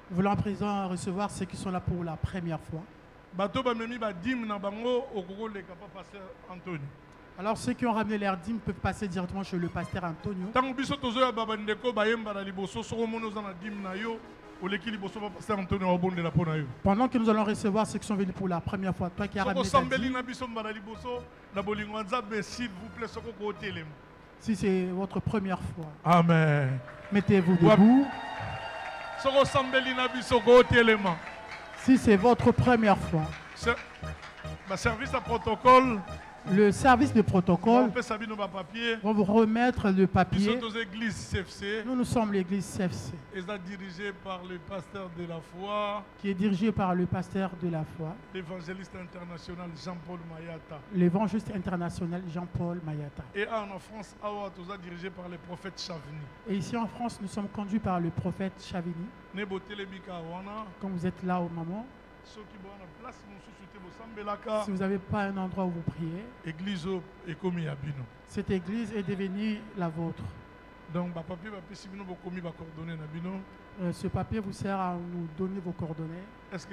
Nous voulons à présent recevoir ceux qui sont là pour la première fois. Alors ceux qui ont ramené leur dîme peuvent passer directement chez le pasteur Antonio. Pendant que nous allons recevoir ceux qui sont venus pour la première fois, toi qui as ramené ta dîme, si c'est votre première fois, amen. Mettez-vous debout. Si c'est votre première fois, service à protocole. Le service de protocole va vous remettre le papier. Nous sommes l'église CFC. Dirigé par le pasteur de la foi. Qui est dirigé par le pasteur de la foi. L'évangéliste international Jean-Paul Mayata. L'évangéliste international Jean-Paul Mayata. Et en France, nous dirigé par le prophète Chavini. Et ici en France, nous sommes conduits par le prophète Chavini. Quand vous êtes là au moment. Si vous n'avez pas un endroit où vous priez, cette église est devenue la vôtre. Donc, ce papier vous sert à nous donner vos coordonnées. Est-ce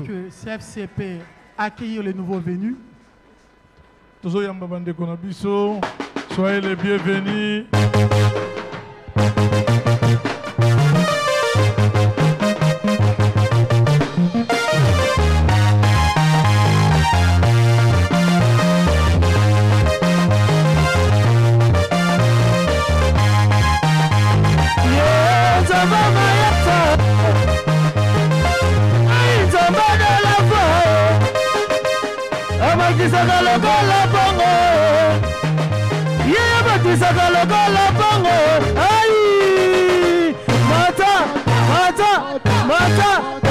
que CFC peut accueillir les nouveaux venus? Soyez les bienvenus. Mata,